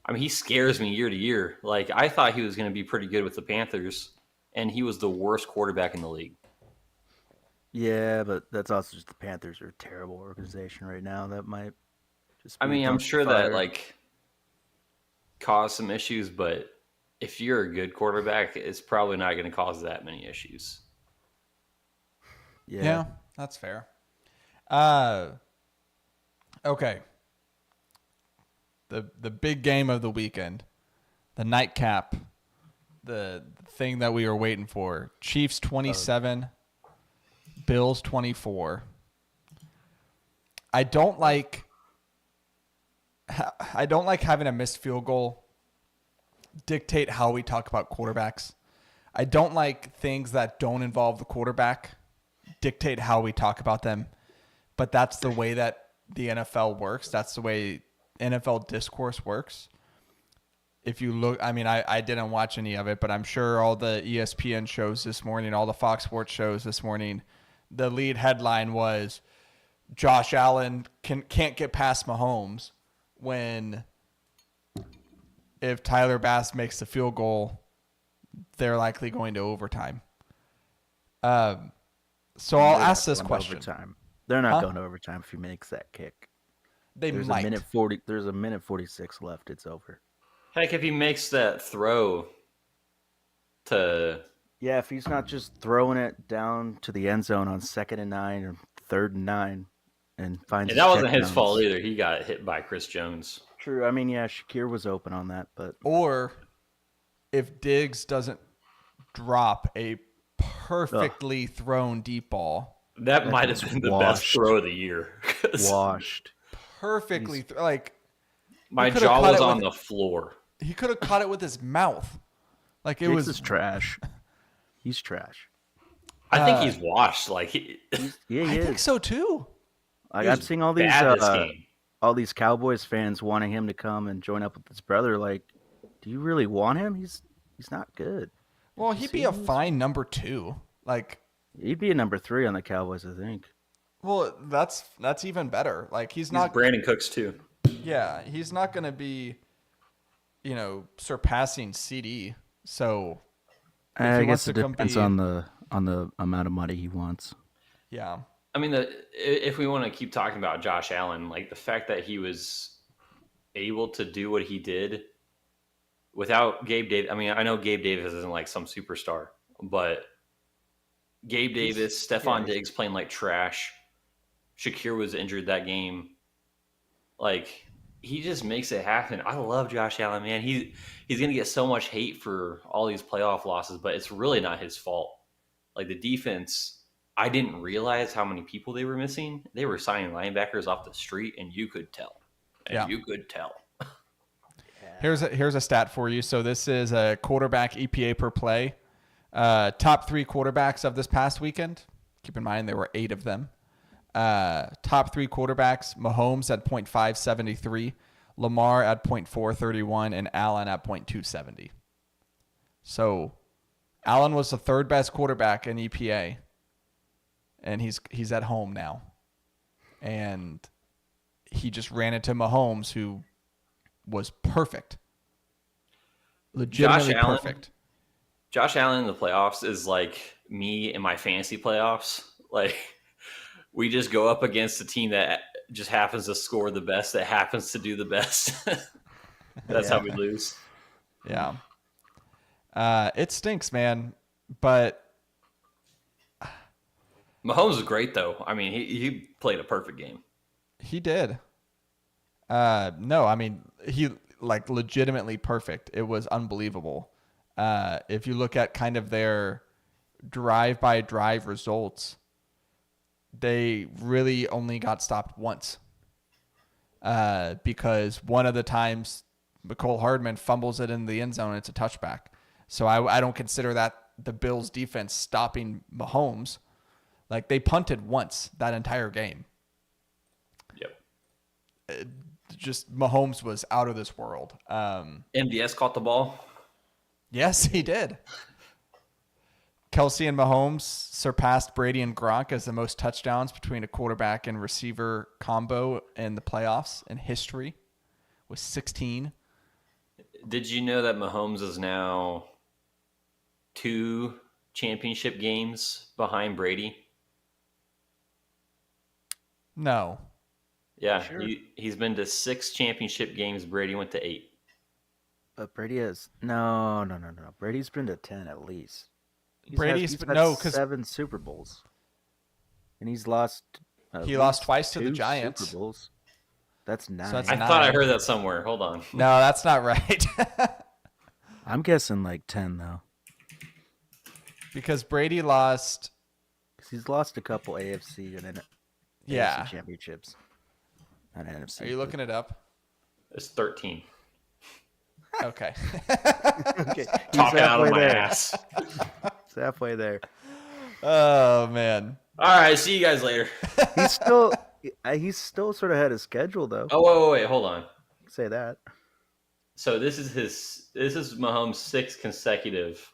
I mean, he scares me year to year. Like I thought he was going to be pretty good with the Panthers, and he was the worst quarterback in the league. Yeah, but that's also just the Panthers are a terrible organization right now. That might just I be a mean, I'm dumpster sure that fire. like caused some issues, but if you're a good quarterback, it's probably not going to cause that many issues. Yeah. yeah, that's fair. Uh, okay. The big game of the weekend, the nightcap, the thing that we were waiting for. Chiefs 27, Bills 24. I don't like having a missed field goal dictate how we talk about quarterbacks. I don't like things that don't involve the quarterback dictate how we talk about them. But that's the way that the NFL works. That's the way NFL discourse works. If you look, I mean, I didn't watch any of it, but I'm sure all the ESPN shows this morning, all the Fox Sports shows this morning, the lead headline was Josh Allen can't get past Mahomes when if Tyler Bass makes the field goal, they're likely going to overtime. So I'll They're ask not this going to question. overtime. They're not Huh? going to overtime if he makes that kick. They There's might. a minute 40. There's a minute 46 left. It's over. Heck, if he makes that throw to Yeah, if he's not just throwing it down to the end zone on 2nd and 9 or 3rd and 9 and finds and that wasn't his checkdowns. fault either. He got hit by Chris Jones. True. I mean, yeah, Shakir was open on that, but Or if Diggs doesn't drop a perfectly thrown deep ball, That might have was been the best washed. throw of the year. 'Cause washed. perfectly like my could've jaw caught was it on with- the floor. he could have caught it with his mouth. Like it Diggs was is trash. He's trash. I think he's washed. Like he Yeah, I he think is. so too. Like, he was I'm seeing all these bad this game. all these Cowboys fans wanting him to come and join up with his brother. Like, do you really want him? He's not good. Well, he'd be a fine number 2. Like, He'd be a number 3 on the Cowboys, I think. well, that's even better. Like he's He's not Brandon Cooks too. yeah, he's not going to be surpassing CD. So I he guess wants it to come depends be- on the amount of money he wants. yeah. I mean, if we want to keep talking about Josh Allen, like the fact that he was able to do what he did without Gabe Davis. I mean, I know Gabe Davis isn't like some superstar, but Gabe Davis, Stephon Diggs playing like trash. Shakir was injured that game. Like he just makes it happen. I love Josh Allen, man. He's gonna get so much hate for all these playoff losses, but it's really not his fault. Like the defense, I didn't realize how many people they were missing. They were signing linebackers off the street, and you could tell. You could tell. Here's a stat for you. So this is a quarterback EPA per play. Top 3 quarterbacks of this past weekend. Keep in mind there were 8 of them. Top 3 quarterbacks: Mahomes at .573, Lamar at .431, and Allen at .270. So Allen was the 3rd best quarterback in EPA, and he's at home now, and he just ran into Mahomes, who was perfect, legitimately Josh Allen? perfect. Josh Allen in the playoffs is like me in my fantasy playoffs. Like, we just go up against a team that just happens to score the best, that happens to do the best. That's how we lose. Yeah. It stinks, man. But Mahomes is great, though. I mean, he played a perfect game. he did. No, I mean, he like legitimately perfect. It was unbelievable. If you look at kind of their drive by drive results, they really only got stopped once. Because one of the times McCole Hardman fumbles it in the end zone, it's a touchback. So I don't consider that the Bills defense stopping Mahomes. Like, they punted once that entire game. Yep. Just Mahomes was out of this world. MVS caught the ball. Yes, he did. Kelsey and Mahomes surpassed Brady and Gronk as the most touchdowns between a quarterback and receiver combo in the playoffs in history, with 16. Did you know that Mahomes is now 2 championship games behind Brady? No. Yeah, Sure. he's been to 6 championship games. Brady went to 8. But Brady has no. Brady's been to 10 at least. Brady's he's been- had no, 'cause- 7 Super Bowls, and he's lost. at He lost least twice to the 2 Giants. Super Bowls. That's 9. that's I 9. thought I heard that somewhere. Hold on. No, that's not right. I'm guessing like 10 though, Because Brady lost. because he's lost a couple AFC and then Yeah. AFC championships. Not NFC. Are you looking it up? It's 13. Okay. Okay, Talking out of my there. ass. He's halfway there. Oh, man. All right, see you guys later. He's still sort of ahead of schedule though. Oh, wait, hold on. Say that. So this is Mahomes' 6th consecutive.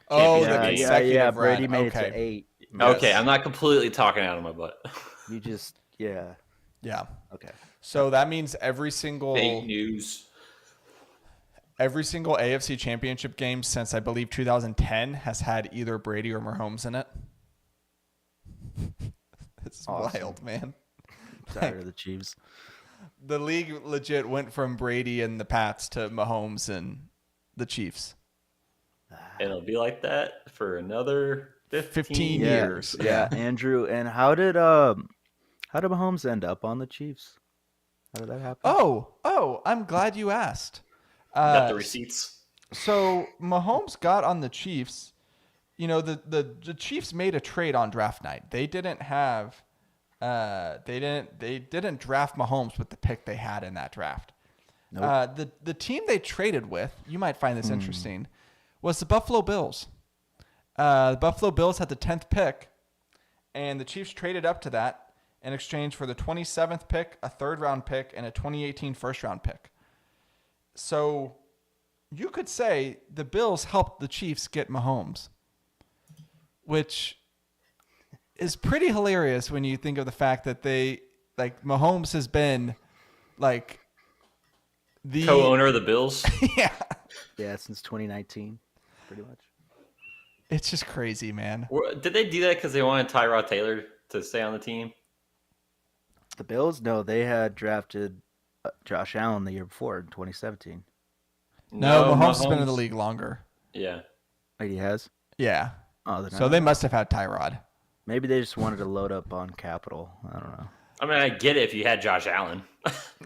Oh, the Championship game. consecutive Brady run. made Okay. it to 8. Okay, Yes. I'm not completely talking out of my butt. You just yeah. Yeah. Okay. So that means every single Fake news. AFC championship game since I believe 2010 has had either Brady or Mahomes in it. It's Awesome. wild, man. Tired of the Chiefs. The league legit went from Brady and the Pats to Mahomes and the Chiefs. And it'll be like that for another 15 Yeah, years. Yeah, Andrew. And how did Mahomes end up on the Chiefs? How did that happen? Oh, I'm glad you asked. Got the receipts. So Mahomes got on the Chiefs. You know, the Chiefs made a trade on draft night. They didn't have they didn't draft Mahomes with the pick they had in that draft. Nope. The team they traded with, you might find this interesting, was the Buffalo Bills. The Buffalo Bills had the 10th pick, and the Chiefs traded up to that in exchange for the 27th pick, a 3rd-round pick, and a 2018 first-round pick. So you could say the Bills helped the Chiefs get Mahomes, which is pretty hilarious when you think of the fact that Mahomes has been like the Co-owner of the Bills. Yeah. Yeah, since 2019, pretty much. It's just crazy, man. Did they do that because they wanted Tyrod Taylor to stay on the team? The Bills, no, they had drafted Josh Allen the year before in 2017. No, Mahomes has been in the league longer. Yeah. Wait, he has? Yeah. Oh, So they must have had Tyrod. maybe they just wanted to load up on capital. I don't know. I mean, I get it if you had Josh Allen.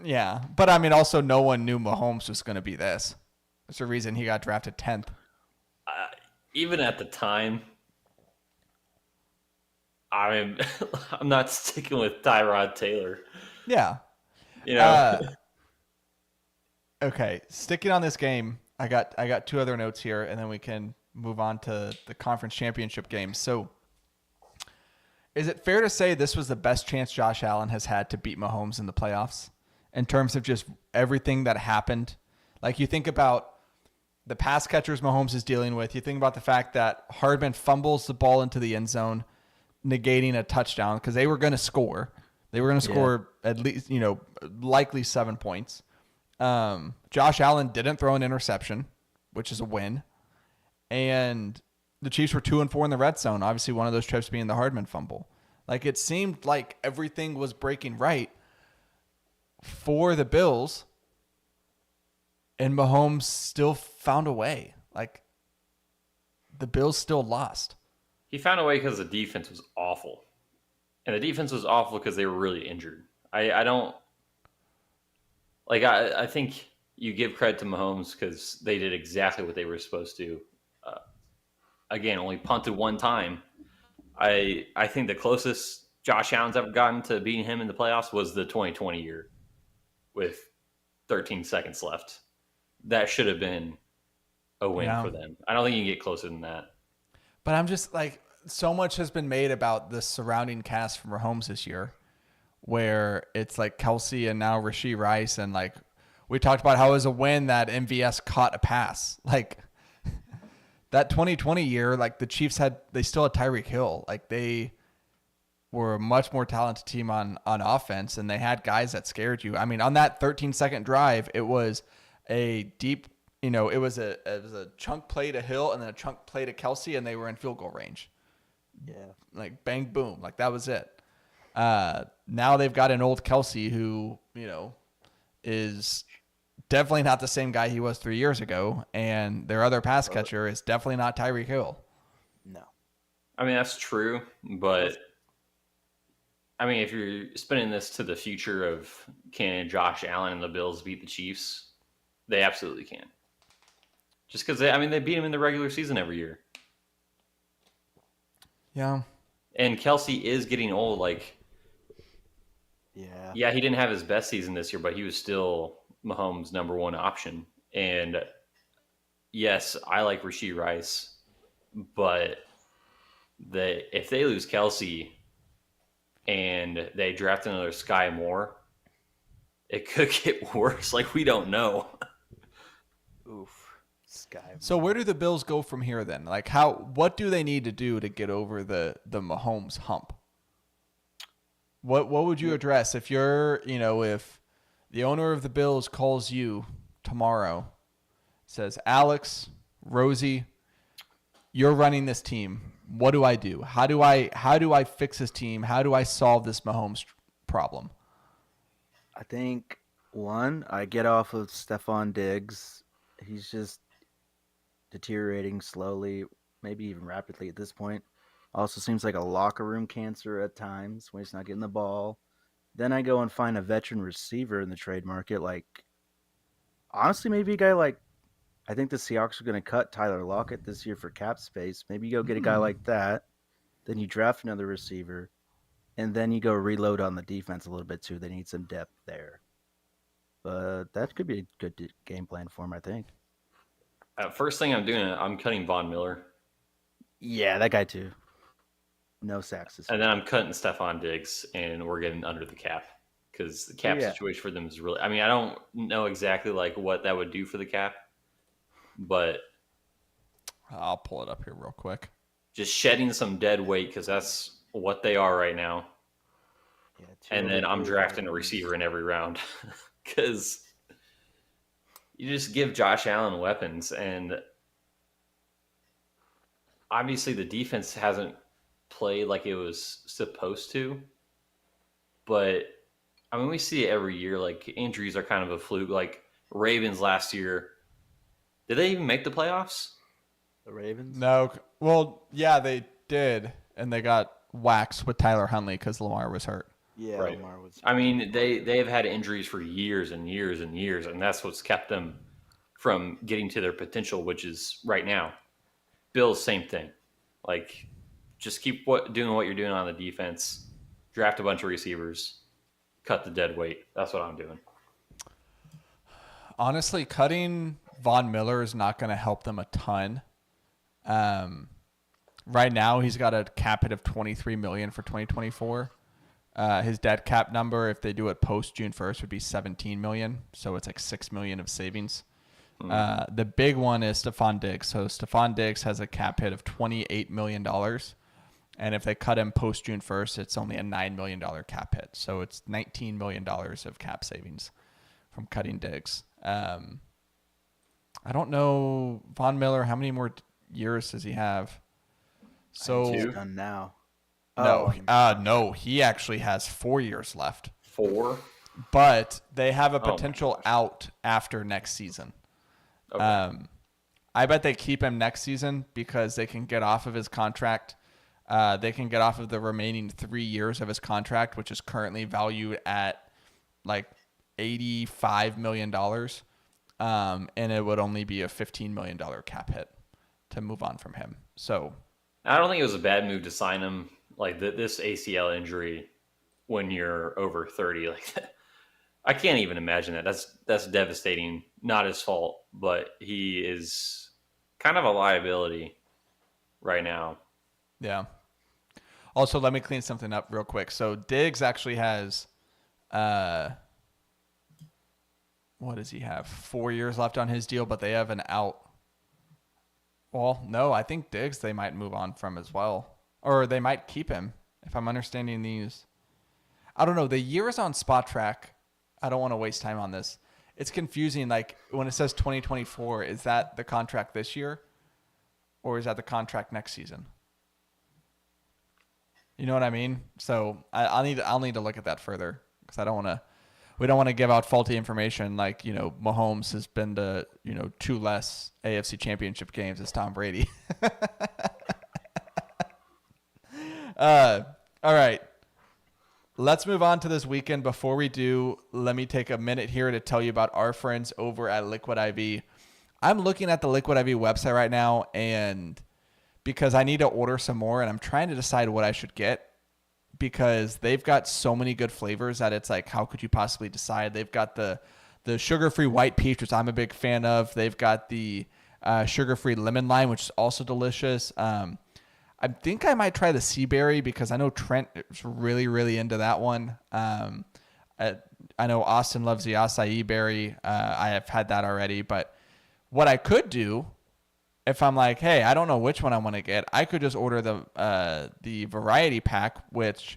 Yeah. But I mean, also no one knew Mahomes was going to be this. There's a reason he got drafted 10th. Even at the time, I'm not sticking with Tyrod Taylor. Yeah. You know, Okay, sticking on this game, I got 2 other notes here, and then we can move on to the conference championship games. So, is it fair to say this was the best chance Josh Allen has had to beat Mahomes in the playoffs in terms of just everything that happened? Like, you think about the pass catchers Mahomes is dealing with. You think about the fact that Hardman fumbles the ball into the end zone. negating a touchdown because they were going to score. They were going to score at least, likely 7 points. Josh Allen didn't throw an interception, which is a win. And the Chiefs were 2-4 in the red zone. Obviously, one of those trips being the Hardman fumble. Like, it seemed like everything was breaking right for the Bills, and Mahomes still found a way. Like, the Bills still lost. He found a way because the defense was awful. And the defense was awful because they were really injured. I don't... Like, I think you give credit to Mahomes because they did exactly what they were supposed to. Again, only punted one time. I think the closest Josh Allen's ever gotten to beating him in the playoffs was the 2020 year with 13 seconds left. That should have been a win for them. I don't think you can get closer than that. But I'm just like, so much has been made about the surrounding cast for Mahomes this year, where it's like Kelsey and now Rashee Rice. And like, we talked about how it was a win that MVS caught a pass. Like, that 2020 year, like the Chiefs they still had Tyreek Hill. Like, they were a much more talented team on offense, and they had guys that scared you. I mean, on that 13-second drive, it was a deep, it was a chunk play to Hill and then a chunk play to Kelsey, and they were in field goal range. Yeah. Like, bang, boom. Like, that was it. Now they've got an old Kelsey who, is definitely not the same guy he was 3 years ago, and their other pass catcher is definitely not Tyreek Hill. No. I mean, that's true, but I mean, if you're spinning this to the future of can Josh Allen and the Bills beat the Chiefs, they absolutely can. Just because they beat him in the regular season every year. Yeah. And Kelsey is getting old. Like, yeah, he didn't have his best season this year, but he was still Mahomes' number one option. And yes, I like Rashee Rice, but if they lose Kelsey and they draft another Sky Moore, it could get worse. Like, we don't know. Oof. Sky. So where do the Bills go from here then? Like, what do they need to do to get over the Mahomes hump? What would you address if you're, if the owner of the Bills calls you tomorrow, says, Alex, Rosie, you're running this team. What do I do? How do I fix this team? How do I solve this Mahomes problem? I think, one, I get off of Stephon Diggs. He's just deteriorating slowly, maybe even rapidly at this point. Also seems like a locker room cancer at times when he's not getting the ball. Then I go and find a veteran receiver in the trade market. Like, honestly, maybe a guy like, I think the Seahawks are going to cut Tyler Lockett this year for cap space. Maybe you go get a guy like that. Then you draft another receiver. And then you go reload on the defense a little bit too. They need some depth there. But that could be a good game plan for him, I think. First thing I'm doing, I'm cutting Von Miller. Yeah, that guy too. No sacks. And then I'm cutting Stephon Diggs, and we're getting under the cap because the cap situation for them is really. I mean, I don't know exactly like what that would do for the cap, but I'll pull it up here real quick. Just shedding some dead weight because that's what they are right now. Yeah, and then I'm drafting a receiver in every round because you just give Josh Allen weapons, and obviously the defense hasn't played like it was supposed to, but I mean, we see it every year. Like, injuries are kind of a fluke. Like, Ravens last year, did they even make the playoffs? The Ravens? No. Well, yeah, they did, and they got waxed with Tyler Huntley because Lamar was hurt. Yeah, right. Lamar was. I mean, they've had injuries for years and years and years, and that's what's kept them from getting to their potential, which is right now. Bills, same thing. Like, just keep doing what you're doing on the defense. Draft a bunch of receivers. Cut the dead weight. That's what I'm doing. Honestly, cutting Von Miller is not going to help them a ton. Right now, he's got a cap hit of $23 million for 2024. His dead cap number, if they do it post June 1st, would be $17 million. So it's like $6 million of savings. The big one is Stephon Diggs. So Stephon Diggs has a cap hit of $28 million. And if they cut him post June 1st, it's only a $9 million cap hit. So it's $19 million of cap savings from cutting Diggs. I don't know, Von Miller, how many more years does he have? So He's done now. no, Oh, no, he actually has 4 years left. 4. But they have a Oh my potential gosh. out after next season. Okay. I bet they keep him next season because they can get off of his contract. They can get off of the remaining 3 years of his contract, which is currently valued at like $85 million. And it would only be a $15 million cap hit to move on from him. So, I don't think it was a bad move to sign him. Like this ACL injury when you're over 30, like I can't even imagine that. That's devastating. Not his fault, but he is kind of a liability right now. yeah. Also, let me clean something up real quick. So, Diggs actually has, what does he have? 4 years left on his deal, but they have an out. Well, no, I think Diggs they might move on from as well. Or they might keep him, if I'm understanding these. I don't know. The years on Spot Track, I don't want to waste time on this. It's confusing. Like when it says 2024, is that the contract this year? Or is that the contract next season? You know what I mean? So I'll need to look at that further because we don't want to give out faulty information. Like, you know, Mahomes has been to, you know, 2 less AFC championship games as Tom Brady. All right. Let's move on to this weekend. Before we do, let me take a minute here to tell you about our friends over at Liquid IV. I'm looking at the Liquid IV website right now, and because I need to order some more, and I'm trying to decide what I should get because they've got so many good flavors that it's like, how could you possibly decide? They've got the sugar-free white peach, which I'm a big fan of. They've got the sugar-free lemon lime, which is also delicious. I think I might try the sea berry because I know Trent is really, really into that one. I know Austin loves the acai berry. I have had that already. But what I could do, if I'm like, hey, I don't know which one I want to get, I could just order the variety pack, which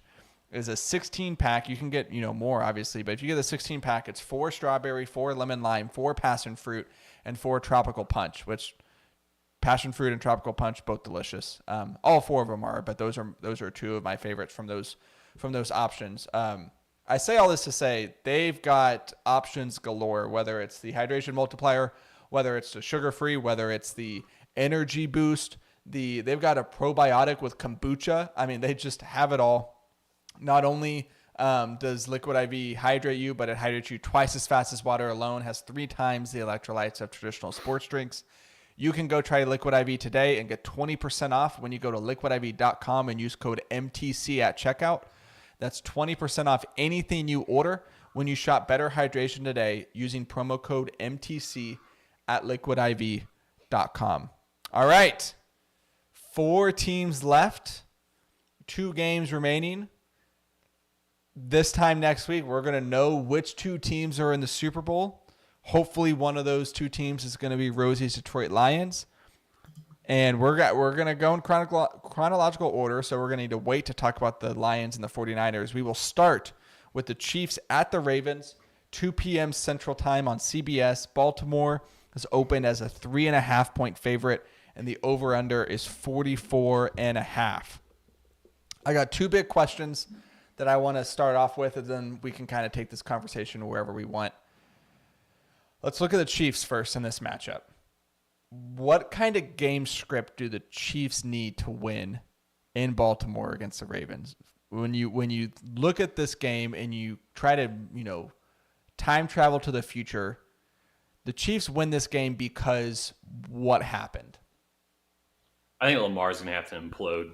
is a 16 pack. You can get, you know, more obviously, but if you get the 16 pack, it's 4 strawberry, 4 lemon lime, 4 passion fruit, and 4 tropical punch, which passion fruit and tropical punch, both delicious. All 4 of them are, but those are 2 of my favorites from those options. I say all this to say they've got options galore, whether it's the hydration multiplier, whether it's the sugar-free, whether it's the energy boost. They've got a probiotic with kombucha. I mean, they just have it all. Not only does Liquid IV hydrate you, but it hydrates you twice as fast as water alone, has 3 times the electrolytes of traditional sports drinks. You can go try Liquid IV today and get 20% off when you go to liquidiv.com and use code MTC at checkout. That's 20% off anything you order when you shop Better Hydration today using promo code MTC at liquidiv.com. All right. 4 teams left, 2 games remaining. This time next week, we're going to know which 2 teams are in the Super Bowl. Hopefully one of those 2 teams is going to be Rosie's Detroit Lions. And we're going to go in chronological order, so we're going to need to wait to talk about the Lions and the 49ers. We will start with the Chiefs at the Ravens, 2 p.m. Central Time on CBS. Baltimore is opened as a 3.5-point favorite, and the over-under is 44.5. I got 2 big questions that I want to start off with, and then we can kind of take this conversation wherever we want. Let's look at the Chiefs first in this matchup. What kind of game script do the Chiefs need to win in Baltimore against the Ravens? When you look at this game and you try to, you know, time travel to the future, the Chiefs win this game because what happened? I think Lamar's going to have to implode.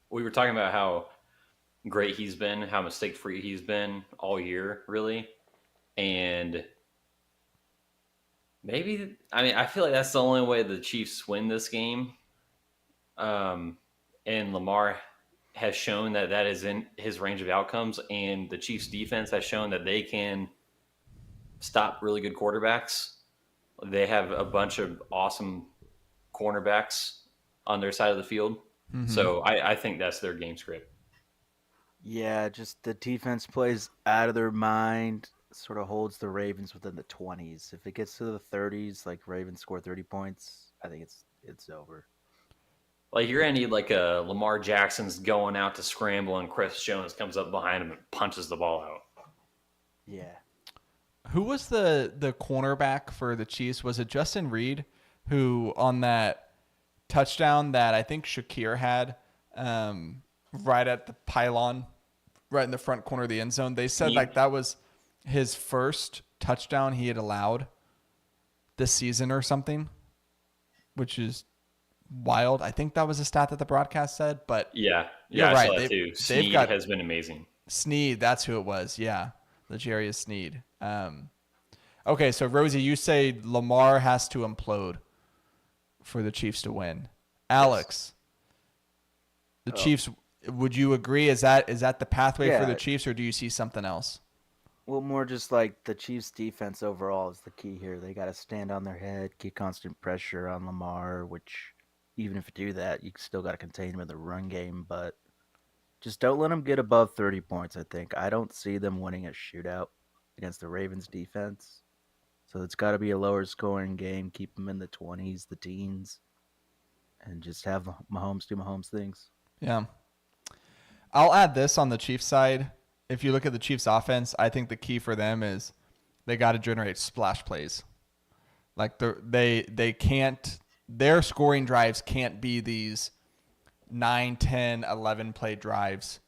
We were talking about how great he's been, how mistake-free he's been all year, really. And maybe, I mean, I feel like that's the only way the Chiefs win this game. And Lamar has shown that that is in his range of outcomes, and the Chiefs defense has shown that they can stop really good quarterbacks. They have a bunch of awesome cornerbacks on their side of the field. So I think that's their game script. Yeah, just the defense plays out of their mind, sort of holds the Ravens within the 20s. If it gets to the 30s, like Ravens score 30 points, I think it's over. Like you're gonna need like a Lamar Jackson's going out to scramble, and Chris Jones comes up behind him and punches the ball out. Yeah. Who was the cornerback for the Chiefs? Was it Justin Reed, who on that touchdown that I think Shakir had, right at the pylon, right in the front corner of the end zone? They said He- like that was his first touchdown he had allowed this season or something, which is wild. I think that was a stat that the broadcast said, but Yeah, You're I right. saw that They've- too. they've Snead got- has been amazing. Snead, that's who it was. Yeah, L'Jarius Snead. Okay, so Rosie, you say Lamar has to implode for the Chiefs to win. Alex, the Chiefs. Would you agree? Is that the pathway for Yeah. the Chiefs, or do you see something else? Well, more just like the Chiefs' defense overall is the key here. They got to stand on their head, keep constant pressure on Lamar, which even if you do that, you still got to contain him in the run game. But just don't let them get above 30 points, I think. I don't see them winning a shootout against the Ravens' defense. So it's got to be a lower scoring game. Keep them in the 20s, the teens, and just have Mahomes do Mahomes things. Yeah. I'll add this on the Chiefs side. If you look at the Chiefs offense, I think the key for them is they got to generate splash plays. Like they can't, their scoring drives can't be these 9, 10, 11 play drives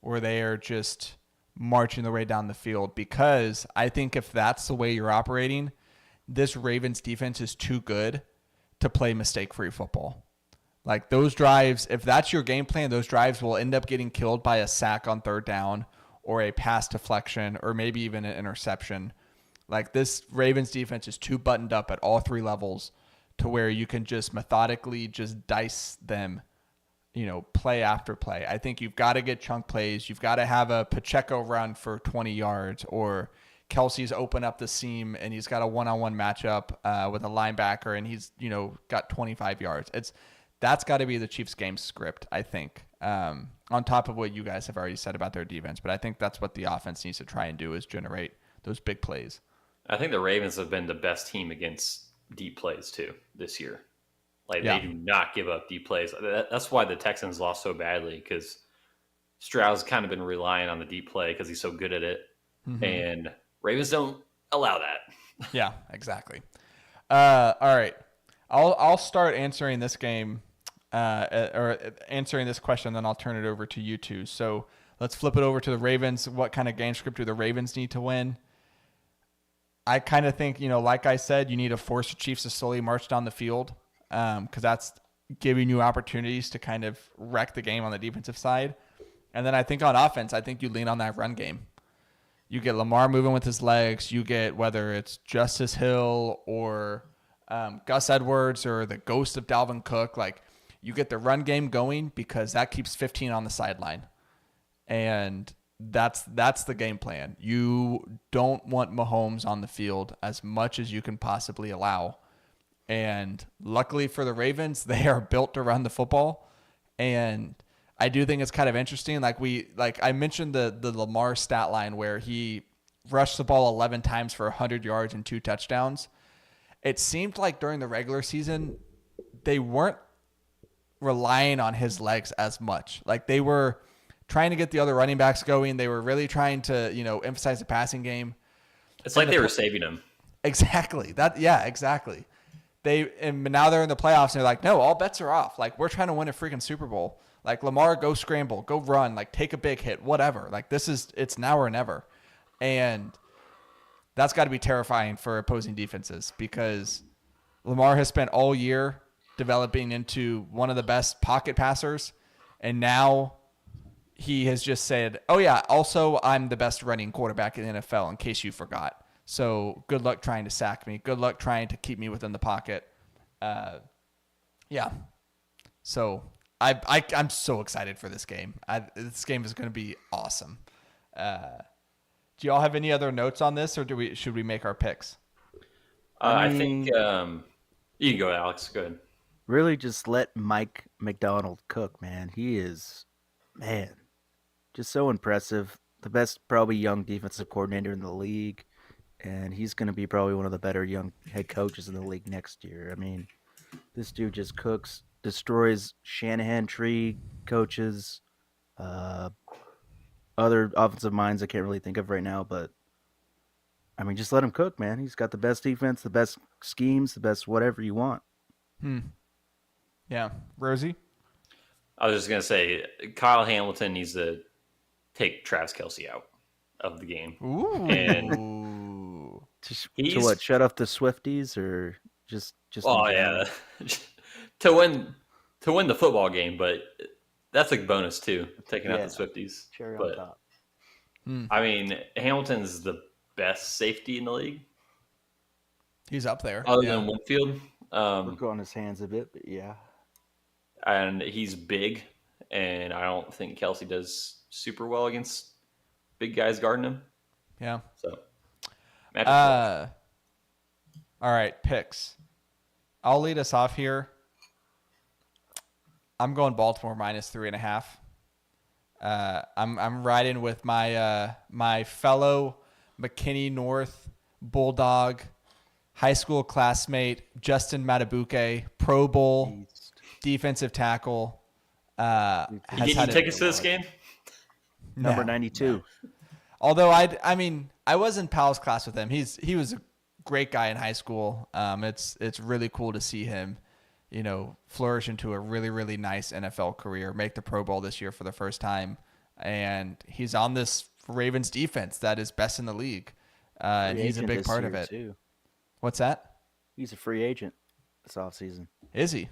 where they are just marching their way down the field, because I think if that's the way you're operating, this Ravens defense is too good to play mistake-free football. Like those drives, if that's your game plan, those drives will end up getting killed by a sack on third down or a pass deflection or maybe even an interception. Like this Ravens defense is too buttoned up at all three levels to where you can just methodically just dice them, play after play. I think you've got to get chunk plays. You've got to have a Pacheco run for 20 yards, or Kelsey's open up the seam and he's got a one-on-one matchup with a linebacker and he's, got 25 yards. That's got to be the Chiefs' game script, I think, on top of what you guys have already said about their defense. But I think that's what the offense needs to try and do, is generate those big plays. I think the Ravens have been the best team against deep plays too this year. Like Yeah. they do not give up deep plays. That's why the Texans lost so badly, because Stroud's kind of been relying on the deep play because he's so good at it, and Ravens don't allow that. Yeah, exactly. All right, I'll start answering this game, or answering this question, then I'll turn it over to you two. So let's flip it over to the Ravens. What kind of game script do the Ravens need to win? I kind of think, like I said, you need to force the Chiefs to slowly march down the field, because that's giving you opportunities to kind of wreck the game on the defensive side. And then I think on offense, I think you lean on that run game. You get Lamar moving with his legs. You get, whether it's Justice Hill or Gus Edwards or the ghost of Dalvin Cook, like you get the run game going, because that keeps 15 on the sideline. And that's the game plan. You don't want Mahomes on the field as much as you can possibly allow. And luckily for the Ravens, they are built to run the football. And I do think it's kind of interesting. Like I mentioned the Lamar stat line where he rushed the ball 11 times for 100 yards and 2 touchdowns. It seemed like during the regular season, they weren't relying on his legs as much. Like they were trying to get the other running backs going. They were really trying to, emphasize the passing game. It's like they were saving him. Exactly. Exactly. And now they're in the playoffs and they're like, no, all bets are off. Like, we're trying to win a freaking Super Bowl. Like, Lamar, go scramble, go run, like take a big hit, whatever. Like it's now or never. And that's got to be terrifying for opposing defenses, because Lamar has spent all year developing into one of the best pocket passers. And now he has just said, oh yeah, also I'm the best running quarterback in the NFL, in case you forgot. So good luck trying to sack me. Good luck trying to keep me within the pocket. Yeah. So I'm so excited for this game. This game is going to be awesome. Do y'all have any other notes on this, or should we make our picks? I think you can go, Alex. Go ahead. Really, just let Mike McDonald cook, man. He is, man, just so impressive. The best, probably, young defensive coordinator in the league, and he's going to be probably one of the better young head coaches in the league next year. I mean, this dude just cooks, destroys Shanahan tree coaches, uh, other offensive minds I can't really think of right now, but I mean, just let him cook, man. He's got the best defense, the best schemes, the best whatever you want. Yeah. Rosie? I was just gonna say Kyle Hamilton needs to take Travis Kelsey out of the game. Ooh. To what? Shut off the Swifties or just? Oh yeah, to win the football game, but that's a bonus too. Taking out the Swifties, Cherry but on top. I mean, Hamilton's the best safety in the league, He's up there. other than Winfield. Work on his hands a bit, but yeah. And he's big, and I don't think Kelsey does super well against big guys guarding him. Yeah. So, all right, picks. I'll lead us off here. I'm going Baltimore -3.5. I'm riding with my my fellow McKinney North Bulldog high school classmate Justin Matabuke, Pro Bowl defensive tackle. you get tickets to this game? Number 92. Although I mean, I was in Pal's class with him. He was a great guy in high school. It's really cool to see him, flourish into a really, really nice NFL career, make the Pro Bowl this year for the first time. And he's on this Ravens defense that is best in the league. And he's a big part of it. Too. What's that? He's a free agent this offseason. Is he?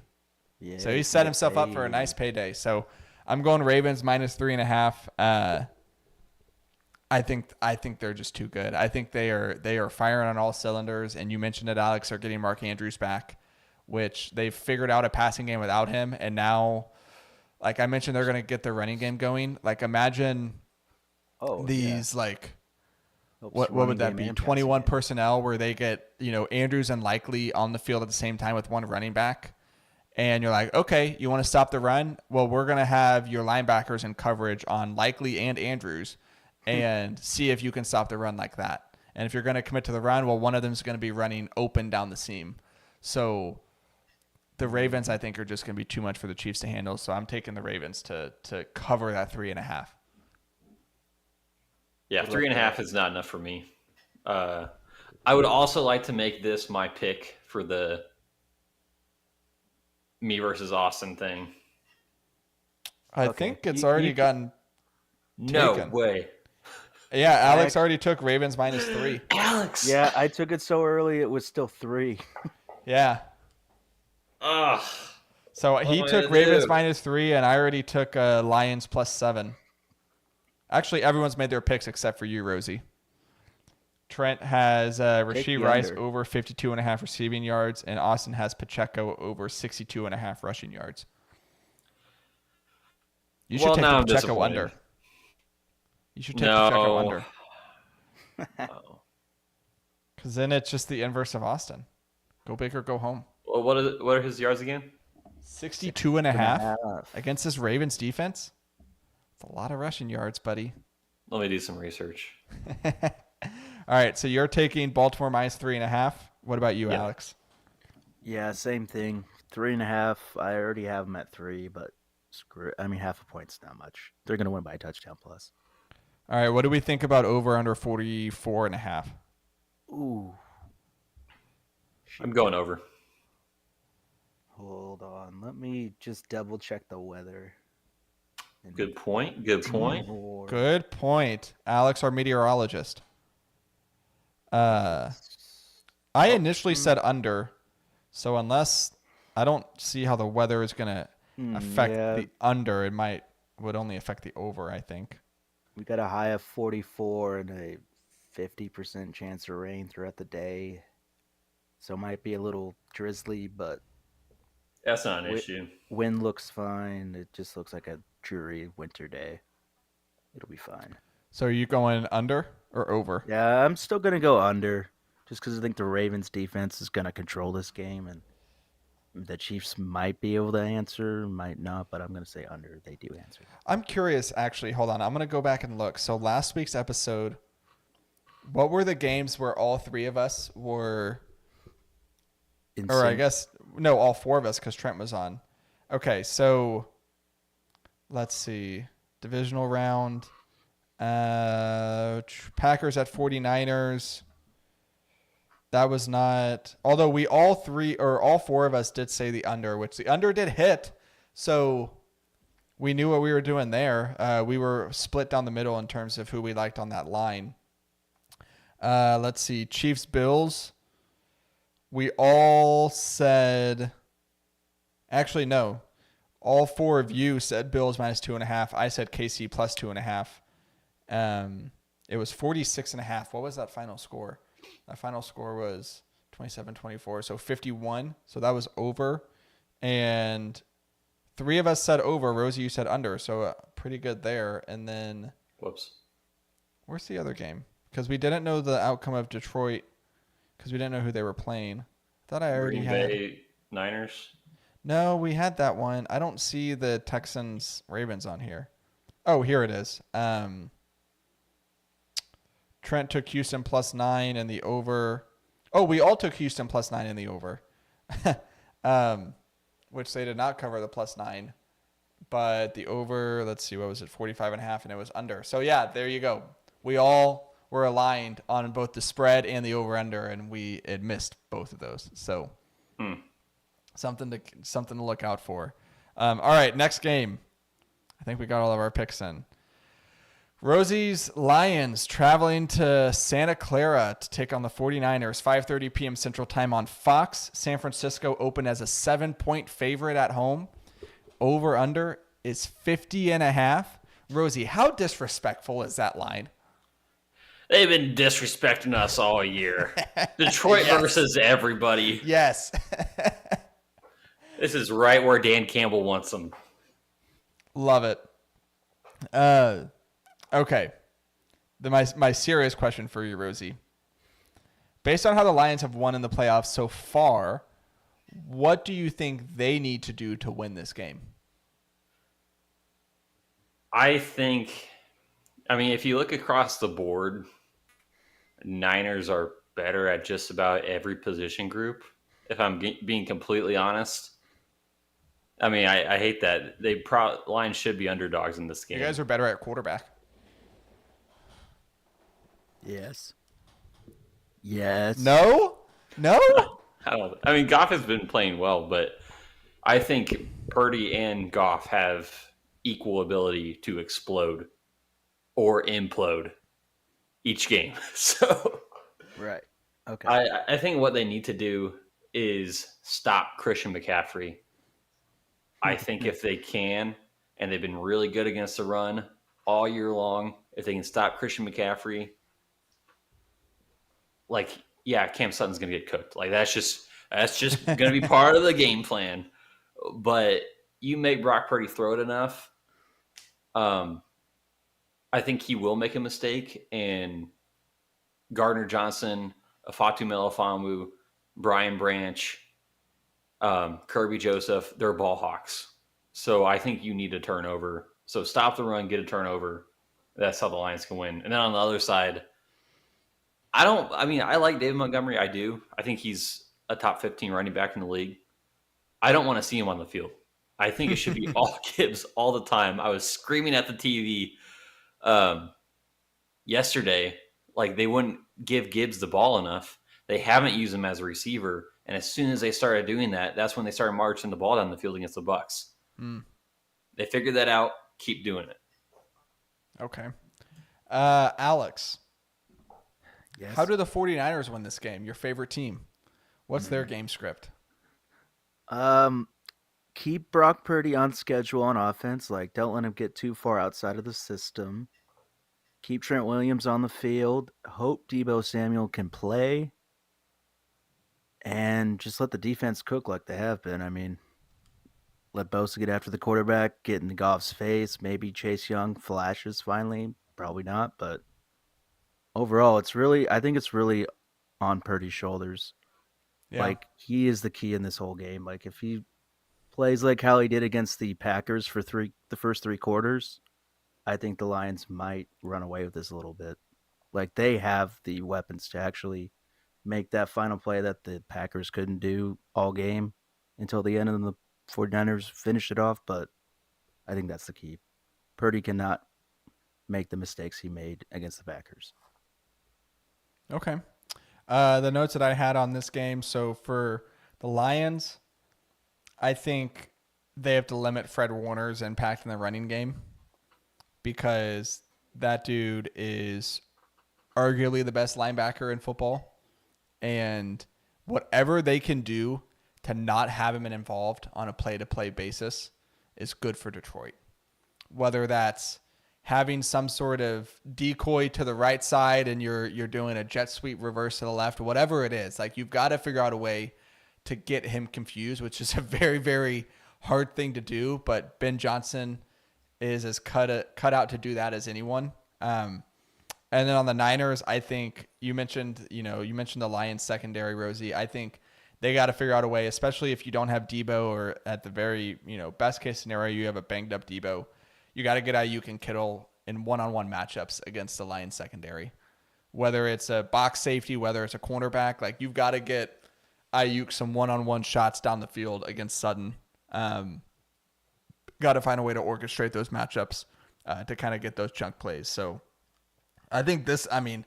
Yeah. So he set himself up for a nice payday. So I'm going Ravens -3.5. I think they're just too good. I think they are firing on all cylinders. And you mentioned it, Alex, are getting Mark Andrews back, which they've figured out a passing game without him. And now, like I mentioned, they're going to get their running game going. Like imagine these what would that be? 21 personnel where they get, Andrews and Likely on the field at the same time with one running back. And you're like, okay, you want to stop the run? Well, we're going to have your linebackers in coverage on Likely and Andrews and see if you can stop the run like that. And if you're going to commit to the run, well, one of them is going to be running open down the seam. So the Ravens, I think, are just going to be too much for the Chiefs to handle. So I'm taking the Ravens to cover that 3.5. Yeah, 3.5 is not enough for me. I would also like to make this my pick for the me versus Austin thing. I think it's already gotten No taken. way. Yeah, Alex already took Ravens -3. Alex! Yeah, I took it so early it was still 3. Yeah. Ugh. So he took Ravens -3, and I already took Lions +7. Actually, everyone's made their picks except for you, Rosie. Trent has Rashee Rice over 52.5 receiving yards, and Austin has Pacheco over 62.5 rushing yards. You should take the Pacheco under. You should take Pacheco under. Because then it's just the inverse of Austin. Go big or go home. Well, what are his yards again? 62.5 against this Ravens defense. It's a lot of rushing yards, buddy. Let me do some research. All right, so you're taking Baltimore -3.5. What about you, Alex? Yeah, same thing. 3.5. I already have them at 3, but screw. I mean, half a point's not much. They're gonna win by a touchdown plus. All right, what do we think about over under 44.5? Ooh. I'm going over. Hold on. Let me just double check the weather. Good point. Good point. Good point, Alex, our meteorologist. I initially said under, so unless I don't see how the weather is going to affect the under, it would only affect the over, I think. We got a high of 44 and a 50% chance of rain throughout the day. So it might be a little drizzly, but that's not an issue. Wind looks fine. It just looks like a dreary winter day. It'll be fine. So are you going under or over? Yeah, I'm still going to go under just because I think the Ravens defense is going to control this game. And The Chiefs might be able to answer, might not, but I'm going to say under. They do answer. I'm curious, actually. Hold on. I'm going to go back and look. So last week's episode, what were the games where all three of us were, In or I sync. guess, no, all four of us because Trent was on. Okay, so let's see. Divisional round. Packers at 49ers. That was not. Although we all three or all four of us did say the under, which the under did hit. So we knew what we were doing there. We were split down the middle in terms of who we liked on that line. Let's see. Chiefs Bills. We all said. Actually, no. All four of you said Bills minus 2.5. I said KC plus 2.5. It was 46.5. What was that final score? That final score was 27-24. So 51. So that was over. And three of us said over. Rosie, you said under. So pretty good there. And then Whoops. where's the other game? Because we didn't know the outcome of Detroit because we didn't know who they were playing. I thought I already Green had. Bay Niners. No, we had that one. I don't see the Texans Ravens on here. Oh, here it is. Trent took Houston plus 9 and the over. Oh, we all took Houston plus 9 in the over, which they did not cover the plus 9. But the over, let's see, what was it, 45.5, and it was under. So, yeah, there you go. We all were aligned on both the spread and the over-under, and we had missed both of those. So, something to look out for. All right, next game. I think we got all of our picks in. Rosie's Lions traveling to Santa Clara to take on the 49ers, 5:30 p.m. Central Time on Fox. San Francisco opened as a 7-point favorite at home. Over-under is 50.5. Rosie, how disrespectful is that line? They've been disrespecting us all year. Detroit Yes. versus everybody. Yes. This is right where Dan Campbell wants them. Love it. Okay. My serious question for you, Rosie. Based on how the Lions have won in the playoffs so far, what do you think they need to do to win this game? I mean, if you look across the board, Niners are better at just about every position group, if I'm being completely honest. I mean, I hate that. Lions should be underdogs in this game. You guys are better at quarterback. Yes. Yes. No? I mean, Goff has been playing well, but I think Purdy and Goff have equal ability to explode or implode each game. So Right. Okay. I think what they need to do is stop Christian McCaffrey. I think if they can, and they've been really good against the run all year long, if they can stop Christian McCaffrey, Cam Sutton's gonna get cooked. Like that's just gonna be part of the game plan. But you make Brock Purdy throw it enough, I think he will make a mistake. And Gardner Johnson, Fatu Melifonwu, Brian Branch, Kirby Joseph, they're ball hawks. So I think you need a turnover. So stop the run, get a turnover. That's how the Lions can win. And then on the other side, I like David Montgomery. I do. I think he's a top 15 running back in the league. I don't want to see him on the field. I think it should be all Gibbs all the time. I was screaming at the TV yesterday, like they wouldn't give Gibbs the ball enough. They haven't used him as a receiver. And as soon as they started doing that, that's when they started marching the ball down the field against the Bucs. They figured that out. Keep doing it. Okay. Alex, Yes. how do the 49ers win this game? Your favorite team. What's their game script? Keep Brock Purdy on schedule on offense. Like, don't let him get too far outside of the system. Keep Trent Williams on the field. Hope Deebo Samuel can play. And just let the defense cook like they have been. I mean, let Bosa get after the quarterback, get in the Goff's face. Maybe Chase Young flashes finally. Probably not, but overall, I think it's really on Purdy's shoulders. Yeah. Like he is the key in this whole game. Like if he plays like how he did against the Packers for the first 3 quarters, I think the Lions might run away with this a little bit. Like they have the weapons to actually make that final play that the Packers couldn't do all game until the end, and the 49ers finished it off. But I think that's the key. Purdy cannot make the mistakes he made against the Packers. Okay. The notes that I had on this game. So for the Lions, I think they have to limit Fred Warner's impact in the running game because that dude is arguably the best linebacker in football. And whatever they can do to not have him involved on a play-to-play basis is good for Detroit. Whether that's having some sort of decoy to the right side and you're doing a jet sweep reverse to the left, whatever it is, like you've got to figure out a way to get him confused, which is a very, very hard thing to do. But Ben Johnson is as cut out to do that as anyone. And then on the Niners, I think you mentioned the Lions secondary, Rosie. I think they got to figure out a way, especially if you don't have Debo, or at the very, best case scenario, you have a banged up Debo. You got to get Ayuk and Kittle in one-on-one matchups against the Lions secondary. Whether it's a box safety, whether it's a cornerback, like you've got to get Ayuk some one-on-one shots down the field against Sutton. Got to find a way to orchestrate those matchups to kind of get those chunk plays. So I think the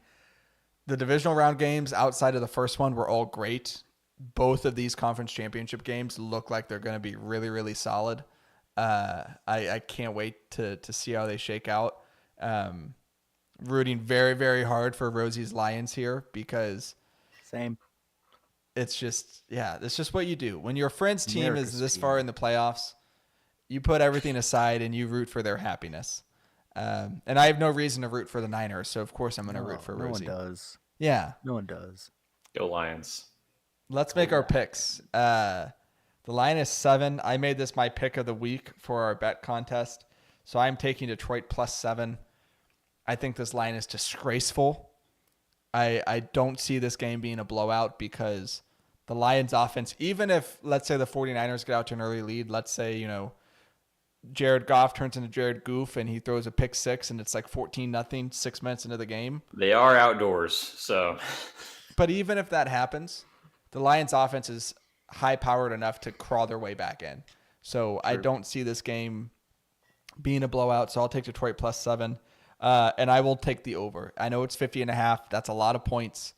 divisional round games outside of the first one were all great. Both of these conference championship games look like they're going to be really, really solid. I can't wait to see how they shake out. Rooting very, very hard for Rosie's Lions here because Same. it's just what you do. When your friend's team America's is this team. far in the playoffs, you put everything aside and you root for their happiness. And I have no reason to root for the Niners, so of course I'm going to root for No one Rosie. does. Yeah. No one does. Go Lions. Let's make our picks. The line is 7. I made this my pick of the week for our bet contest. So I'm taking Detroit +7. I think this line is disgraceful. I don't see this game being a blowout because the Lions offense, even if, let's say, the 49ers get out to an early lead, let's say, Jared Goff turns into Jared Goof and he throws a pick 6 and it's like 14-0 6 minutes into the game. They are outdoors, so But even if that happens, the Lions offense is high-powered enough to crawl their way back in. So I don't see this game being a blowout, so I'll take Detroit +7. And I will take the over. I know it's 50.5. That's a lot of points.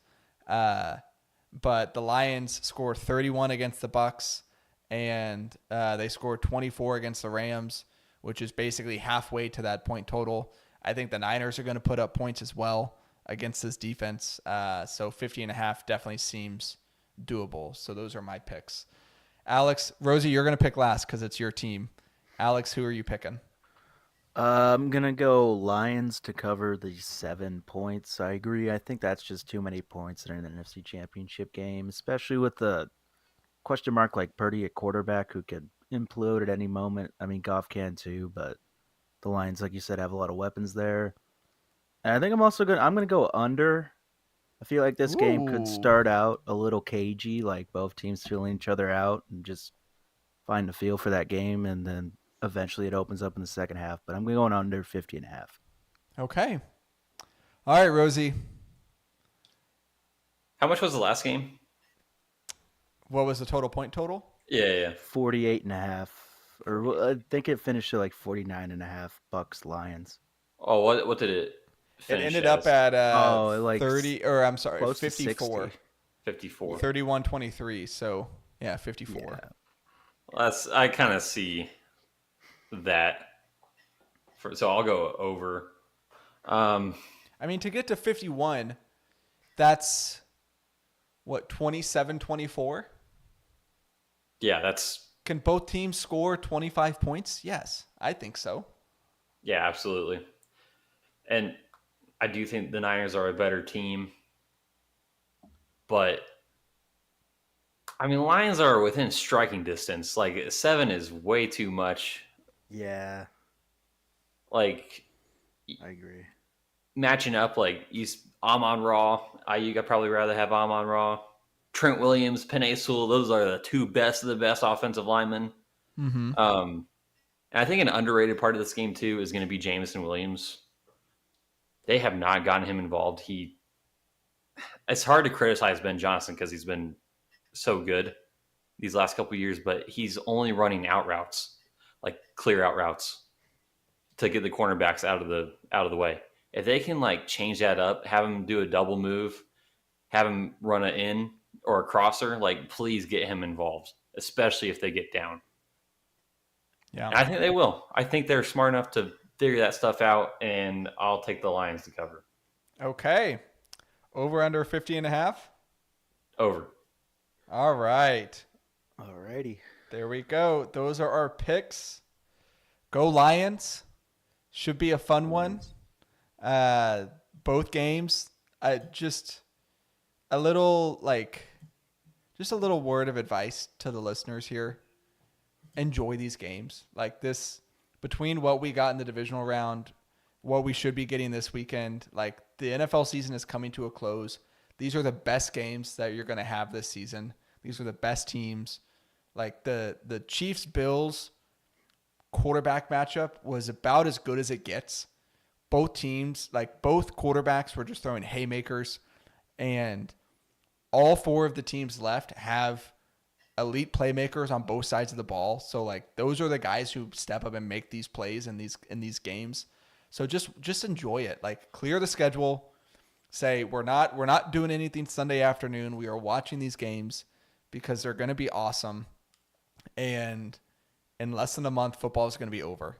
But the Lions scored 31 against the Bucks, and they scored 24 against the Rams, which is basically halfway to that point total. I think the Niners are going to put up points as well against this defense. So 50.5 definitely seems doable. So those are my picks. Alex, Rosie, you're going to pick last because it's your team. Alex, who are you picking? I'm gonna go Lions to cover the 7 points. I agree. I think that's just too many points in an NFC Championship game, especially with the question mark like Purdy at quarterback who could implode at any moment. I mean, Goff can too, but the Lions, like you said, have a lot of weapons there. And I think I'm gonna go under. I feel like this game could Ooh. start out a little cagey, like both teams feeling each other out and just find a feel for that game, and then eventually it opens up in the second half. But I'm going under 50.5. Okay. All right, Rosie. how much was the last game? What was the total point total? Yeah. 48.5, or I think it finished at like 49.5. Bucks Lions. Oh, what did it It finish ended as? up at like 30, or I'm sorry, close to 54. 60. 54. 31-23. So, yeah, 54. Yeah. I kind of see that. So I'll go over. I mean, to get to 51, that's what, 27-24? Yeah, that's Can both teams score 25 points? Yes, I think so. yeah, absolutely. And I do think the Niners are a better team, but I mean, Lions are within striking distance. Like 7 is way too much. Yeah, Like I agree. matching up, like Amon Ra, Ayuk, I'd probably rather have Amon Ra. Trent Williams, Penei Sewell, those are the two best of the best offensive linemen. Mm-hmm. And I think an underrated part of this game too is going to be Jameson Williams. They have not gotten him involved. It's hard to criticize Ben Johnson because he's been so good these last couple of years, but he's only running out routes, like clear out routes, to get the cornerbacks out of the way. If they can like change that up, have him do a double move, have him run an in or a crosser, like please get him involved, especially if they get down. Yeah. And I think they will. I think they're smart enough to figure that stuff out, and I'll take the Lions to cover. Okay. Over under 50.5. Over. All right. Alrighty. There we go. Those are our picks. Go Lions. Should be a fun one. Both games. Just a little word of advice to the listeners here. Enjoy these games. Like this, between what we got in the divisional round, what we should be getting this weekend, like the NFL season is coming to a close. These are the best games that you're going to have this season. These are the best teams. Like the Chiefs Bills quarterback matchup was about as good as it gets. Both teams, like both quarterbacks were just throwing haymakers, and all four of the teams left have elite playmakers on both sides of the ball. So like those are the guys who step up and make these plays in these games. So just enjoy it. Like clear the schedule. Say we're not doing anything Sunday afternoon. We are watching these games because they're going to be awesome. And in less than a month, football is going to be over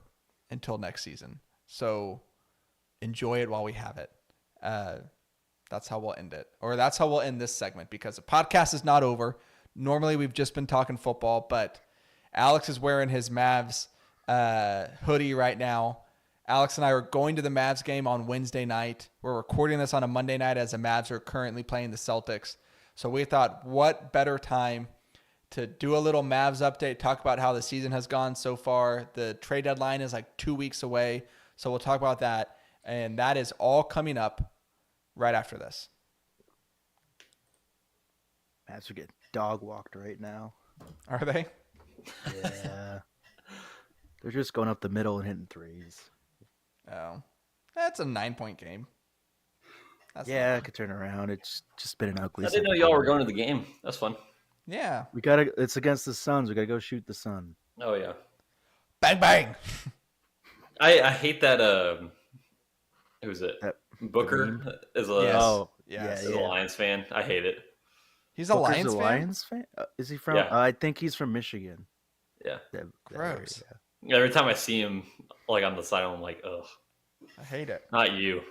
until next season. So enjoy it while we have it. That's how we'll end it. Or that's how we'll end this segment because the podcast is not over. Normally, we've just been talking football, but Alex is wearing his Mavs hoodie right now. Alex and I are going to the Mavs game on Wednesday night. We're recording this on a Monday night as the Mavs are currently playing the Celtics. So we thought, what better time to do a little Mavs update, talk about how the season has gone so far. The trade deadline is like 2 weeks away, so we'll talk about that. And that is all coming up right after this. Mavs are getting dog walked right now. Are they? Yeah. They're just going up the middle and hitting threes. Oh, that's a 9-point game. That's Yeah, not- it could turn around. It's just been an ugly. I didn't know second y'all were quarter. going to the game. That's fun. Yeah. It's against the Suns. We gotta go shoot the sun. Oh yeah. Bang, bang. I hate that. Who's it? That Booker is a Yes. Oh, Yes. is a Lions fan. I hate it. He's a Booker's Lions fan? Lions fan? Is he from? Yeah. I think he's from Michigan. Yeah. That Gross. area. Every time I see him like on the side, I'm like, ugh, I hate it. not you.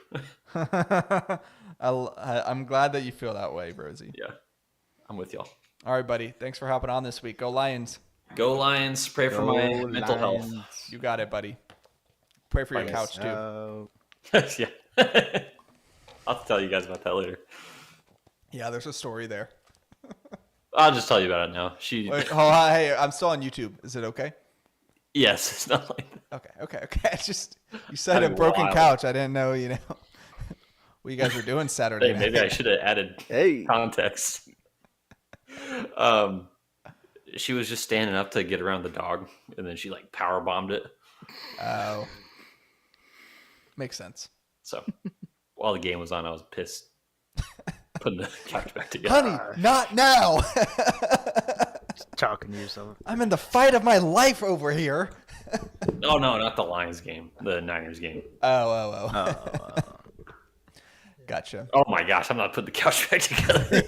I'm glad that you feel that way, Rosie. Yeah, I'm with y'all. All right, buddy. Thanks for hopping on this week. Go Lions. Go Lions. Pray for my Go mental health. Lions. You got it, buddy. Pray for your Bye, couch, too. Oh, Yeah. I'll tell you guys about that later. Yeah, there's a story there. I'll just tell you about it now. Wait, hold on. Hey, I'm still on YouTube. Is it okay? Yes, it's not like that. Okay. It's just, you said a That'd be broken wild. couch. I didn't know, what you guys were doing Saturday Hey, maybe I should have added hey. context. She was just standing up to get around the dog, and then she like power bombed it. Oh. Makes sense. So while the game was on, I was pissed putting the couch back together. Honey, not now. Talking to yourself. I'm in the fight of my life over here. Oh no, not the Lions game, the Niners game. Oh. Oh, Gotcha. Oh my gosh, I'm not putting the couch back together.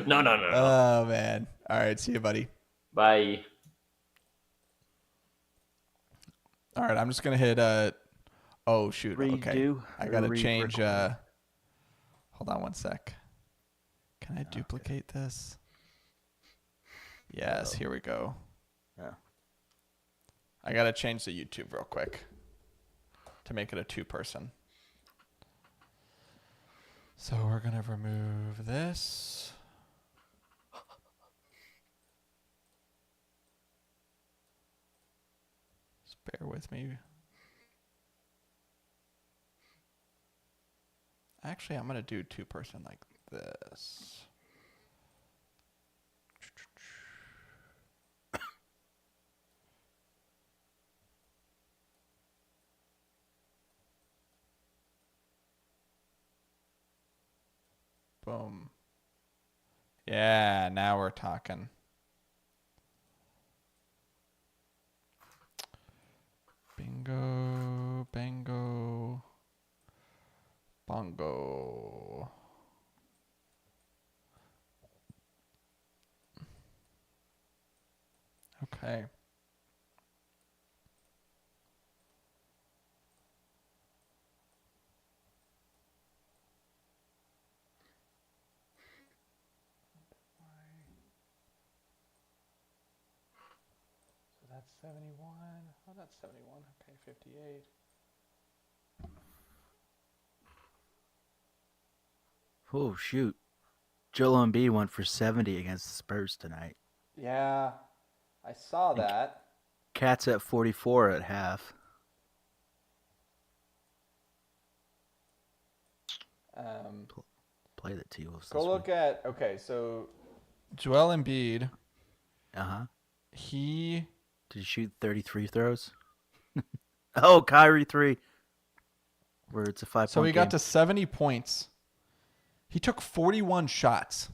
No. Oh, man. All right. See you, buddy. Bye. All right. I'm just going to hit, oh, shoot. Okay. Redo I got to or change, re-record? hold on one sec. Can I duplicate this? Yes. Here we go. Yeah. I got to change the YouTube real quick to make it a 2-person. So we're going to remove this. Just bear with me. Actually, I'm going to do 2-person like this. Boom. Yeah, now we're talking. Bingo, bango, bongo. Okay. So that's 71. Oh, that's 71. Okay, 58. Oh shoot, Joel Embiid went for 70 against the Spurs tonight. Yeah, I saw Think- that. Cats at 44 at half. Play the T-Wolves. Go look at, okay, so Joel Embiid, Uh-huh. he, Did he shoot 33 throws? Oh, Kyrie 3. Where it's a 5-point so he got game. to 70 points. He took 41 shots.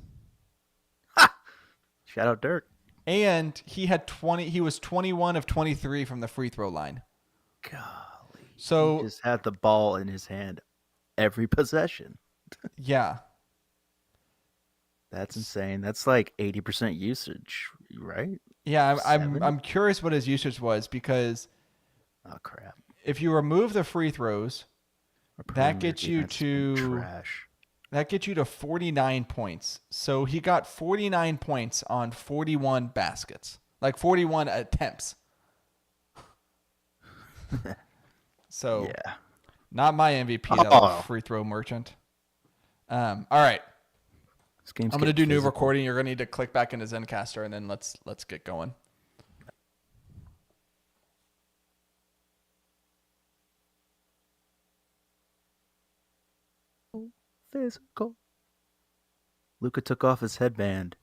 Shout out Dirk. And he was 21 of 23 from the free throw line. Golly. So He just had the ball in his hand every possession. yeah. That's insane. That's like 80% usage, right? Yeah, I'm 70? I'm curious what his usage was, because Oh crap. if you remove the free throws, Our that perimeter gets you defense has been to trash. that gets you to 49 points. So he got 49 points on 41 baskets. Like 41 attempts. So Yeah. not my MVP, that Oh. little free throw merchant. All right. This game's I'm gonna do getting new physical. recording. You're gonna need to click back into Zencaster, and then let's get going. Physical. Luca took off his headband.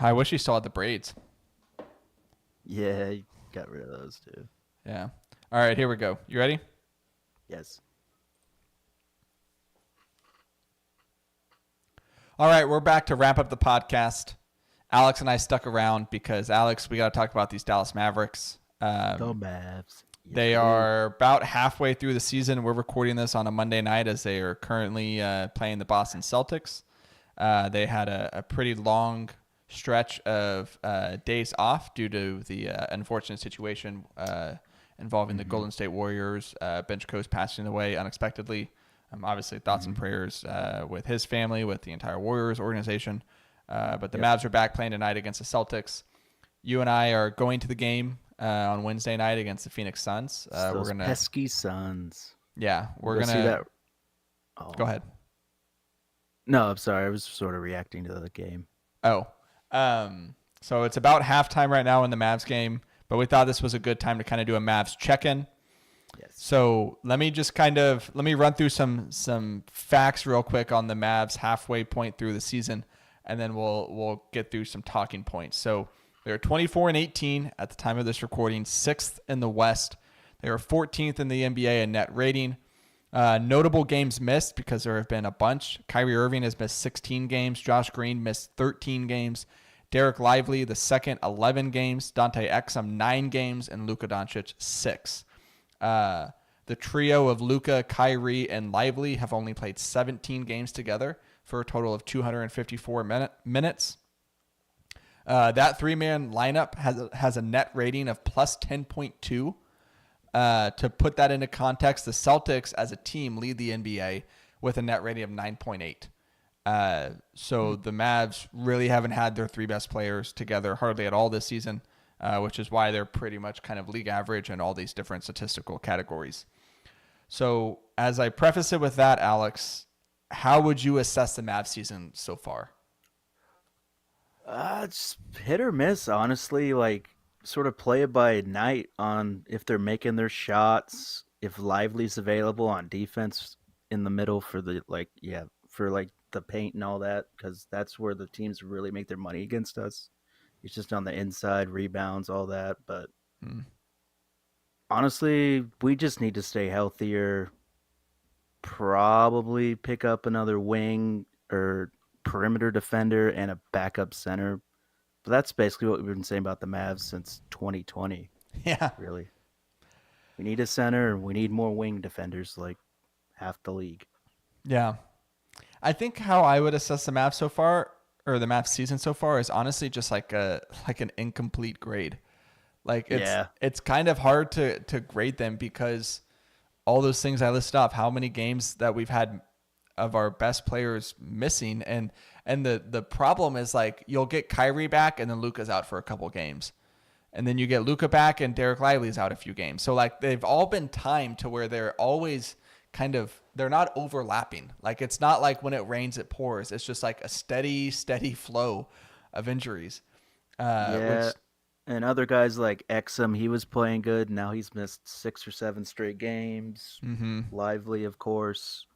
I wish he still had the braids. Yeah, he got rid of those too. Yeah. All right, here we go. You ready? Yes. All right, we're back to wrap up the podcast. Alex and I stuck around because, Alex, we got to talk about these Dallas Mavericks. Go Mavs. They Yeah. are about halfway through the season. We're recording this on a Monday night as they are currently playing the Boston Celtics. They had a pretty long stretch of days off due to the unfortunate situation involving the Golden State Warriors. Bench coach passing away unexpectedly. Obviously, thoughts and prayers with his family, with the entire Warriors organization. But the Mavs are back playing tonight against the Celtics. You and I are going to the game on Wednesday night against the Phoenix Suns. It's those We're gonna, pesky Suns. we're Go gonna see that. Oh. go ahead. No, I'm sorry. I was sort of reacting to the game. Oh, so it's about halftime right now in the Mavs game, but we thought this was a good time to kind of do a Mavs check-in. Yes. So let me run through some facts real quick on the Mavs halfway point through the season, and then we'll get through some talking points. So they're 24-18 at the time of this recording, 6th in the West. They are 14th in the NBA in net rating. Notable games missed because there have been a bunch. Kyrie Irving has missed 16 games. Josh Green missed 13 games. Derek Lively, the second, 11 games. Dante Exum, 9 games. And Luka Doncic, 6. The trio of Luka, Kyrie, and Lively have only played 17 games together for a total of 254 minutes. That three-man lineup has a net rating of plus 10.2. To put that into context, the Celtics as a team lead the NBA with a net rating of 9.8. So the Mavs really haven't had their three best players together hardly at all this season, which is why they're pretty much kind of league average in all these different statistical categories. So as I preface it with that, Alex, how would you assess the Mavs season so far? It's hit or miss, honestly. Like, sort of play it by night on if they're making their shots, if Lively's available on defense in the middle for the for like the paint and all that, because that's where the teams really make their money against us. It's just on the inside, rebounds, all that. But Mm. honestly, we just need to stay healthier. Probably pick up another wing or perimeter defender and a backup center. But that's basically what we've been saying about the Mavs since 2020, Yeah. really. We need a center and we need more wing defenders like half the league. Yeah. I think how I would assess the Mavs so far, or the Mavs season so far, is honestly just like an incomplete grade. Like Yeah. it's kind of hard to grade them because all those things I listed off, how many games that we've had of our best players missing, and the problem is like you'll get Kyrie back and then Luka's out for a couple games. And then you get Luka back and Derek Lively's out a few games. So like they've all been timed to where they're always they're not overlapping. Like it's not like when it rains it pours. It's just like a steady flow of injuries. Yeah. Which, And other guys like Exum, he was playing good. Now he's missed 6 or 7 straight games. Lively, of course.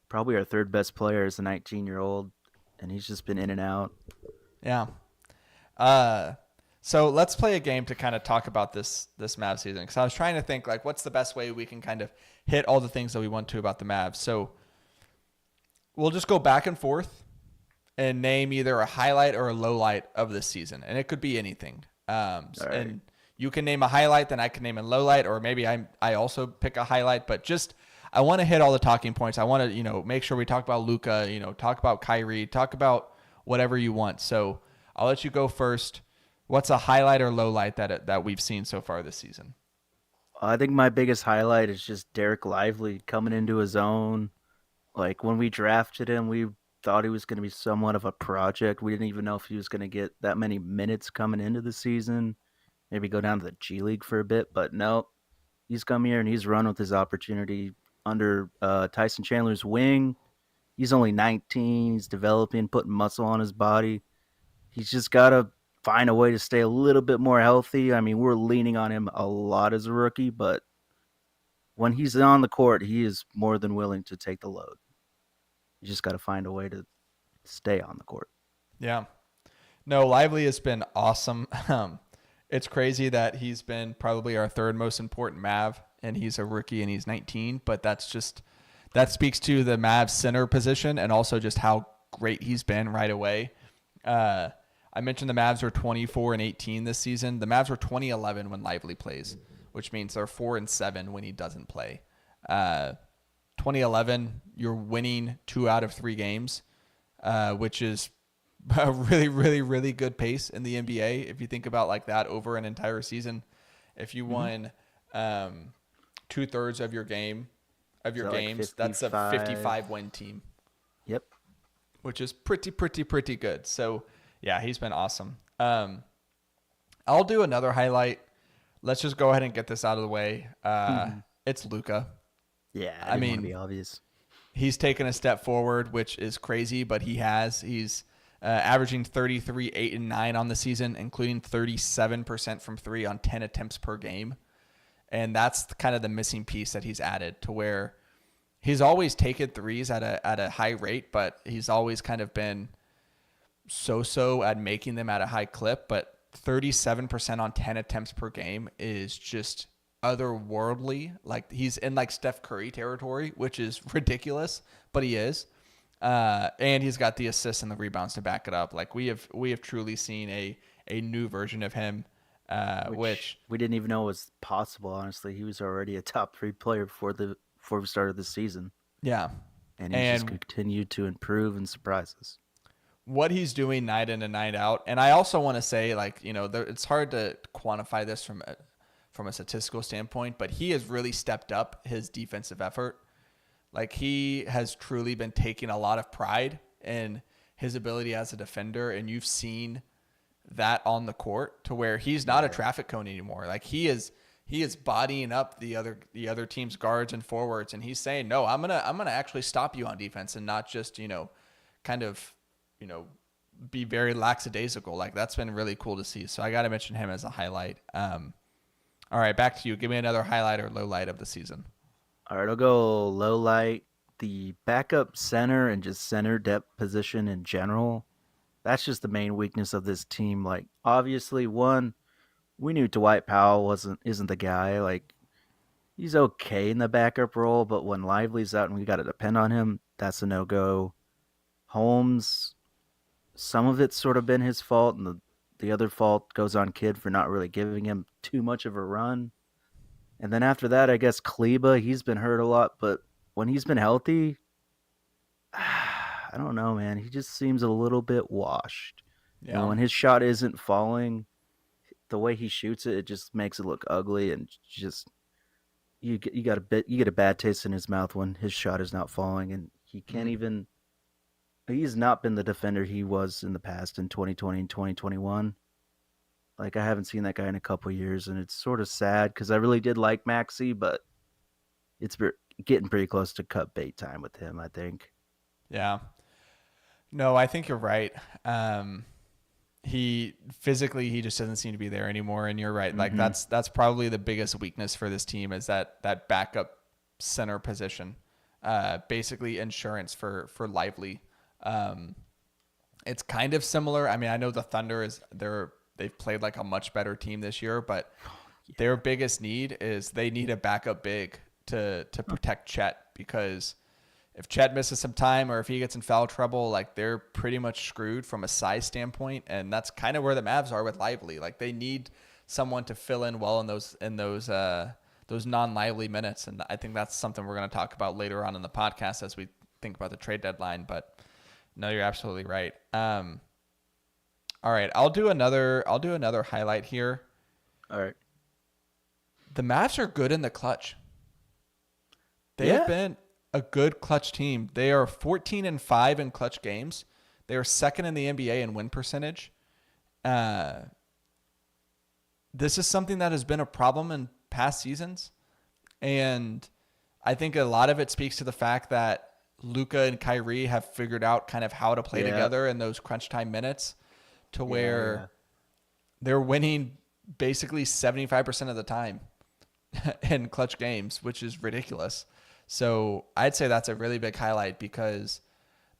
Probably our third best player is a 19-year-old, and he's just been in and out. yeah. So let's play a game to kind of talk about this Mavs season. Because I was trying to think like what's the best way we can kind of hit all the things that we want to about the Mavs. So we'll just go back and forth and name either a highlight or a low light of this season, and it could be anything. right. And you can name a highlight, then I can name a low light, or maybe I also pick a highlight. But just I want to hit all the talking points. I want to make sure we talk about Luka, talk about Kyrie, talk about whatever you want. So I'll let you go first. What's a highlight or low light that we've seen so far this season? I think my biggest highlight is just Derek Lively coming into his own. Like when we drafted him, we thought he was going to be somewhat of a project. We didn't even know if he was going to get that many minutes coming into the season. Maybe go down to the G League for a bit, but no, he's come here and he's run with his opportunity under Tyson Chandler's wing. He's only 19. He's developing, putting muscle on his body. He's just got to find a way to stay a little bit more healthy. I mean, we're leaning on him a lot as a rookie, but when he's on the court, he is more than willing to take the load. You just got to find a way to stay on the court. Yeah. No, Lively has been awesome. It's crazy that he's been probably our third most important Mav, and he's a rookie and he's 19, but that speaks to the Mavs center position and also just how great he's been right away. I mentioned the Mavs are 24-18 this season. The Mavs were 20-11 when Lively plays, which means they're 4-7 when he doesn't play. 2011, you're winning 2 out of 3 games, which is a really, really, really good pace in the NBA. If you think about like that over an entire season, if you won 2/3 of your games, like that's a 55? 55 win team. Yep. Which is pretty good. So yeah, he's been awesome. I'll do another highlight. Let's just go ahead and get this out of the way. It's Luka. Yeah, I I mean, mean, to be obvious. He's taken a step forward, which is crazy, but he's averaging 33, 8, and 9 on the season, including 37% from 3 on 10 attempts per game. And that's kind of the missing piece that he's added, to where he's always taken threes at a high rate, but he's always kind of been so at making them at a high clip. But 37% on 10 attempts per game is just otherworldly. Like he's in like Steph Curry territory, which is ridiculous, but he is. And he's got the assists and the rebounds to back it up. Like we have truly seen a new version of him, which we didn't even know was possible. Honestly, he was already a top 3 player before we started the season, yeah. and he's just continued to improve and surprise us. What he's doing night in and night out, and I also want to say, like, it's hard to quantify this from a statistical standpoint, but he has really stepped up his defensive effort. Like he has truly been taking a lot of pride in his ability as a defender, and you've seen that on the court to where he's not a traffic cone anymore. Like he is bodying up the other team's guards and forwards, and he's saying, "No, I'm gonna actually stop you on defense and not just kind of be very lackadaisical." Like that's been really cool to see. So I got to mention him as a highlight. All right, back to you. Give me another highlight or low light of the season. All right, I'll go low light. the backup center and just center depth position in general, that's just the main weakness of this team. Like, obviously, one, we knew Dwight Powell isn't the guy. Like, he's okay in the backup role, but when Lively's out and we got to depend on him, that's a no go. Holmes, some of it's sort of been his fault, and the other fault goes on Kidd for not really giving him too much of a run. And then after that, I guess Kleba, he's been hurt a lot, but when he's been healthy, I don't know, man. He just seems a little bit washed. Yeah. And when his shot isn't falling, the way he shoots it, it just makes it look ugly, and just you get a bad taste in his mouth when his shot is not falling, and he can't even. He's not been the defender he was in the past in 2020 and 2021. Like, I haven't seen that guy in a couple of years, and it's sort of sad because I really did like Maxey, but it's getting pretty close to cut bait time with him, I think. Yeah. No, I think you're right. He physically, he just doesn't seem to be there anymore. And you're right. Like that's probably the biggest weakness for this team is that backup center position. Basically insurance for Lively. It's kind of similar. I mean, I know the Thunder they've played like a much better team this year, but their biggest need is they need a backup big to protect Chet, because if Chet misses some time or if he gets in foul trouble, like they're pretty much screwed from a size standpoint. And that's kind of where the Mavs are with Lively. Like they need someone to fill in well in those non-Lively minutes. And I think that's something we're going to talk about later on in the podcast as we think about the trade deadline. But no, you're absolutely right. All right, I'll do another highlight here. All right. The Mavs are good in the clutch. They have been a good clutch team. They are 14-5 in clutch games. They are second in the NBA in win percentage. This is something that has been a problem in past seasons, and I think a lot of it speaks to the fact that Luka and Kyrie have figured out kind of how to play together in those crunch time minutes, to where they're winning basically 75% of the time in clutch games, which is ridiculous. So I'd say that's a really big highlight, because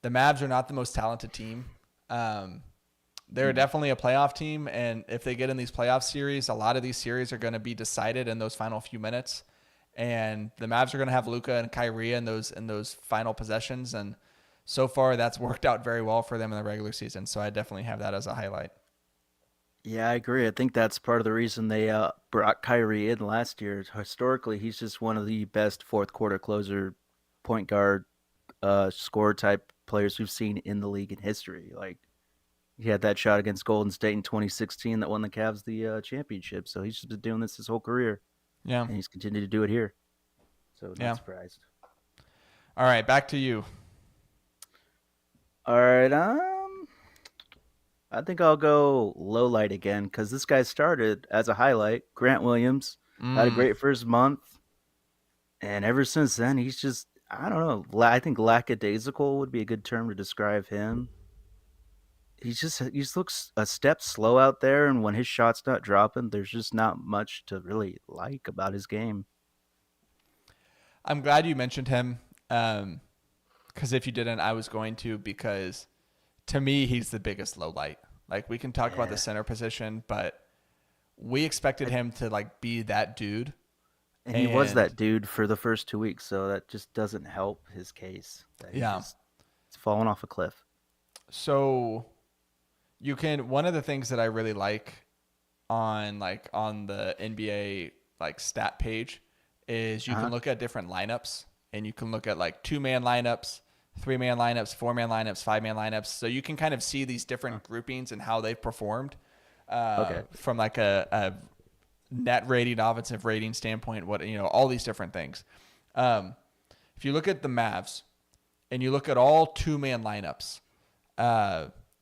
the Mavs are not the most talented team. They're definitely a playoff team, and if they get in these playoff series, a lot of these series are going to be decided in those final few minutes. And the Mavs are going to have Luka and Kyrie in those final possessions, and so far that's worked out very well for them in the regular season. So I definitely have that as a highlight. Yeah, I agree. I think that's part of the reason they brought Kyrie in last year. Historically, he's just one of the best fourth quarter closer, point guard, scorer type players we've seen in the league in history. Like, he had that shot against Golden State in 2016 that won the Cavs the championship. So he's just been doing this his whole career. Yeah. And he's continued to do it here. So not surprised. All right, back to you. All right, I think I'll go low light again, because this guy started as a highlight. Grant Williams had a great first month, and ever since then, he's just, I don't know. I think lackadaisical would be a good term to describe him. He just looks a step slow out there, and when his shot's not dropping, there's just not much to really like about his game. I'm glad you mentioned him, because if you didn't, I was going to, because to me, he's the biggest low light. Like, we can talk about the center position, but we expected him to like be that dude. And he was that dude for the first 2 weeks, so that just doesn't help his case. It's fallen off a cliff. So one of the things that I really like on the NBA like stat page is you can look at different lineups, and you can look at like 2-man lineups, 3-man lineups, 4-man lineups, 5-man lineups. So you can kind of see these different groupings and how they've performed from like a net rating, offensive rating standpoint, all these different things. If you look at the Mavs and you look at all 2-man lineups,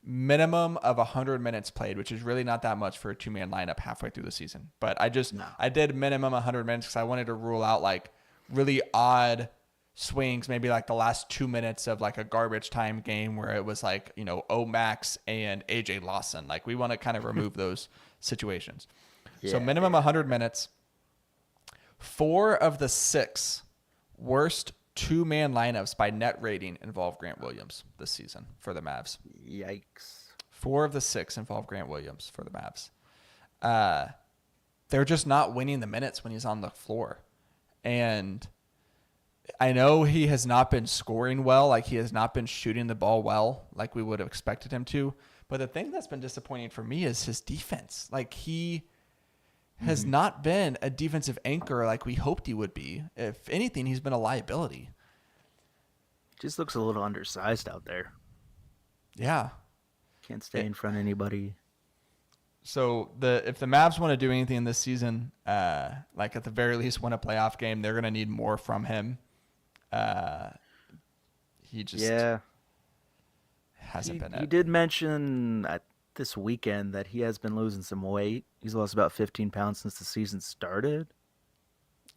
minimum of 100 minutes played, which is really not that much for a 2-man lineup halfway through the season. But I did minimum 100 minutes because I wanted to rule out like really odd swings, maybe like the last 2 minutes of like a garbage time game where it was like, Max and AJ Lawson. Like, we want to kind of remove those situations. So minimum 100 minutes. 4 of the 6 worst 2-man lineups by net rating involve Grant Williams this season for the Mavs. Yikes. 4 of the 6 involve Grant Williams for the Mavs. They're just not winning the minutes when he's on the floor. And I know he has not been scoring well, like he has not been shooting the ball well, like we would have expected him to. But the thing that's been disappointing for me is his defense. Like he has not been a defensive anchor like we hoped he would be. If anything, he's been a liability. Just looks a little undersized out there. Yeah. Can't stay in front of anybody. So if the Mavs want to do anything this season, like at the very least win a playoff game, they're going to need more from him. He just hasn't been it. He did mention this weekend that he has been losing some weight. He's lost about 15 pounds since the season started.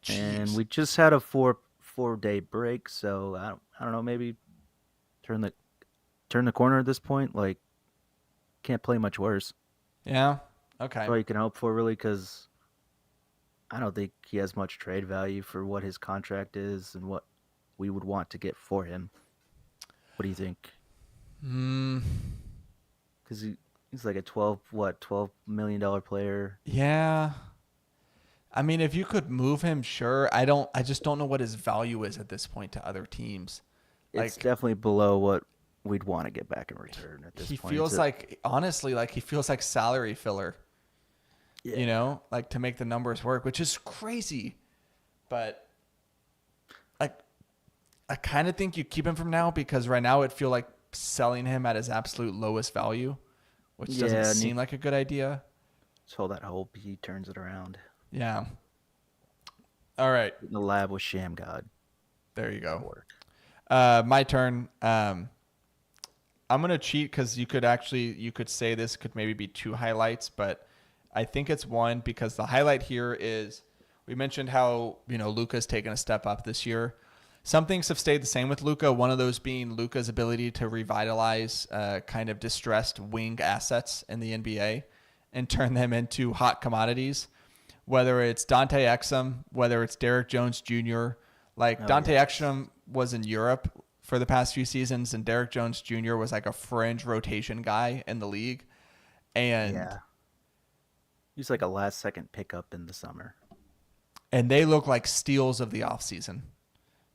And Jeez. we just had a four-day break, so I don't know, maybe turn the corner at this point. Like, can't play much worse. Yeah. Okay. That's all you can hope for, really, because I don't think he has much trade value for what his contract is and what we would want to get for him. What do you think? Because he's like a $12 million player. Yeah. I mean, if you could move him, sure. I just don't know what his value is at this point to other teams. It's Like, definitely below what we'd want to get back in return at this he point. feels like, honestly, like he feels like salary filler, you know, like to make the numbers work, which is crazy. But I kind of think you keep him from now because right now it feel like selling him at his absolute lowest value, which doesn't seem like a good idea. So that hope he turns it around. Yeah. All right. In the lab with Sham God. There you go. Work. My turn. I'm gonna cheat because you could say this could maybe be 2 highlights, but I think it's 1 because the highlight here is we mentioned how Luka's taken a step up this year. Some things have stayed the same with Luka. One of those being Luka's ability to revitalize kind of distressed wing assets in the NBA and turn them into hot commodities. Whether it's Dante Exum, whether it's Derek Jones Jr. Dante Exum was in Europe for the past few seasons, and Derek Jones Jr. was like a fringe rotation guy in the league. And he's like a last-second pickup in the summer. And they look like steals of the offseason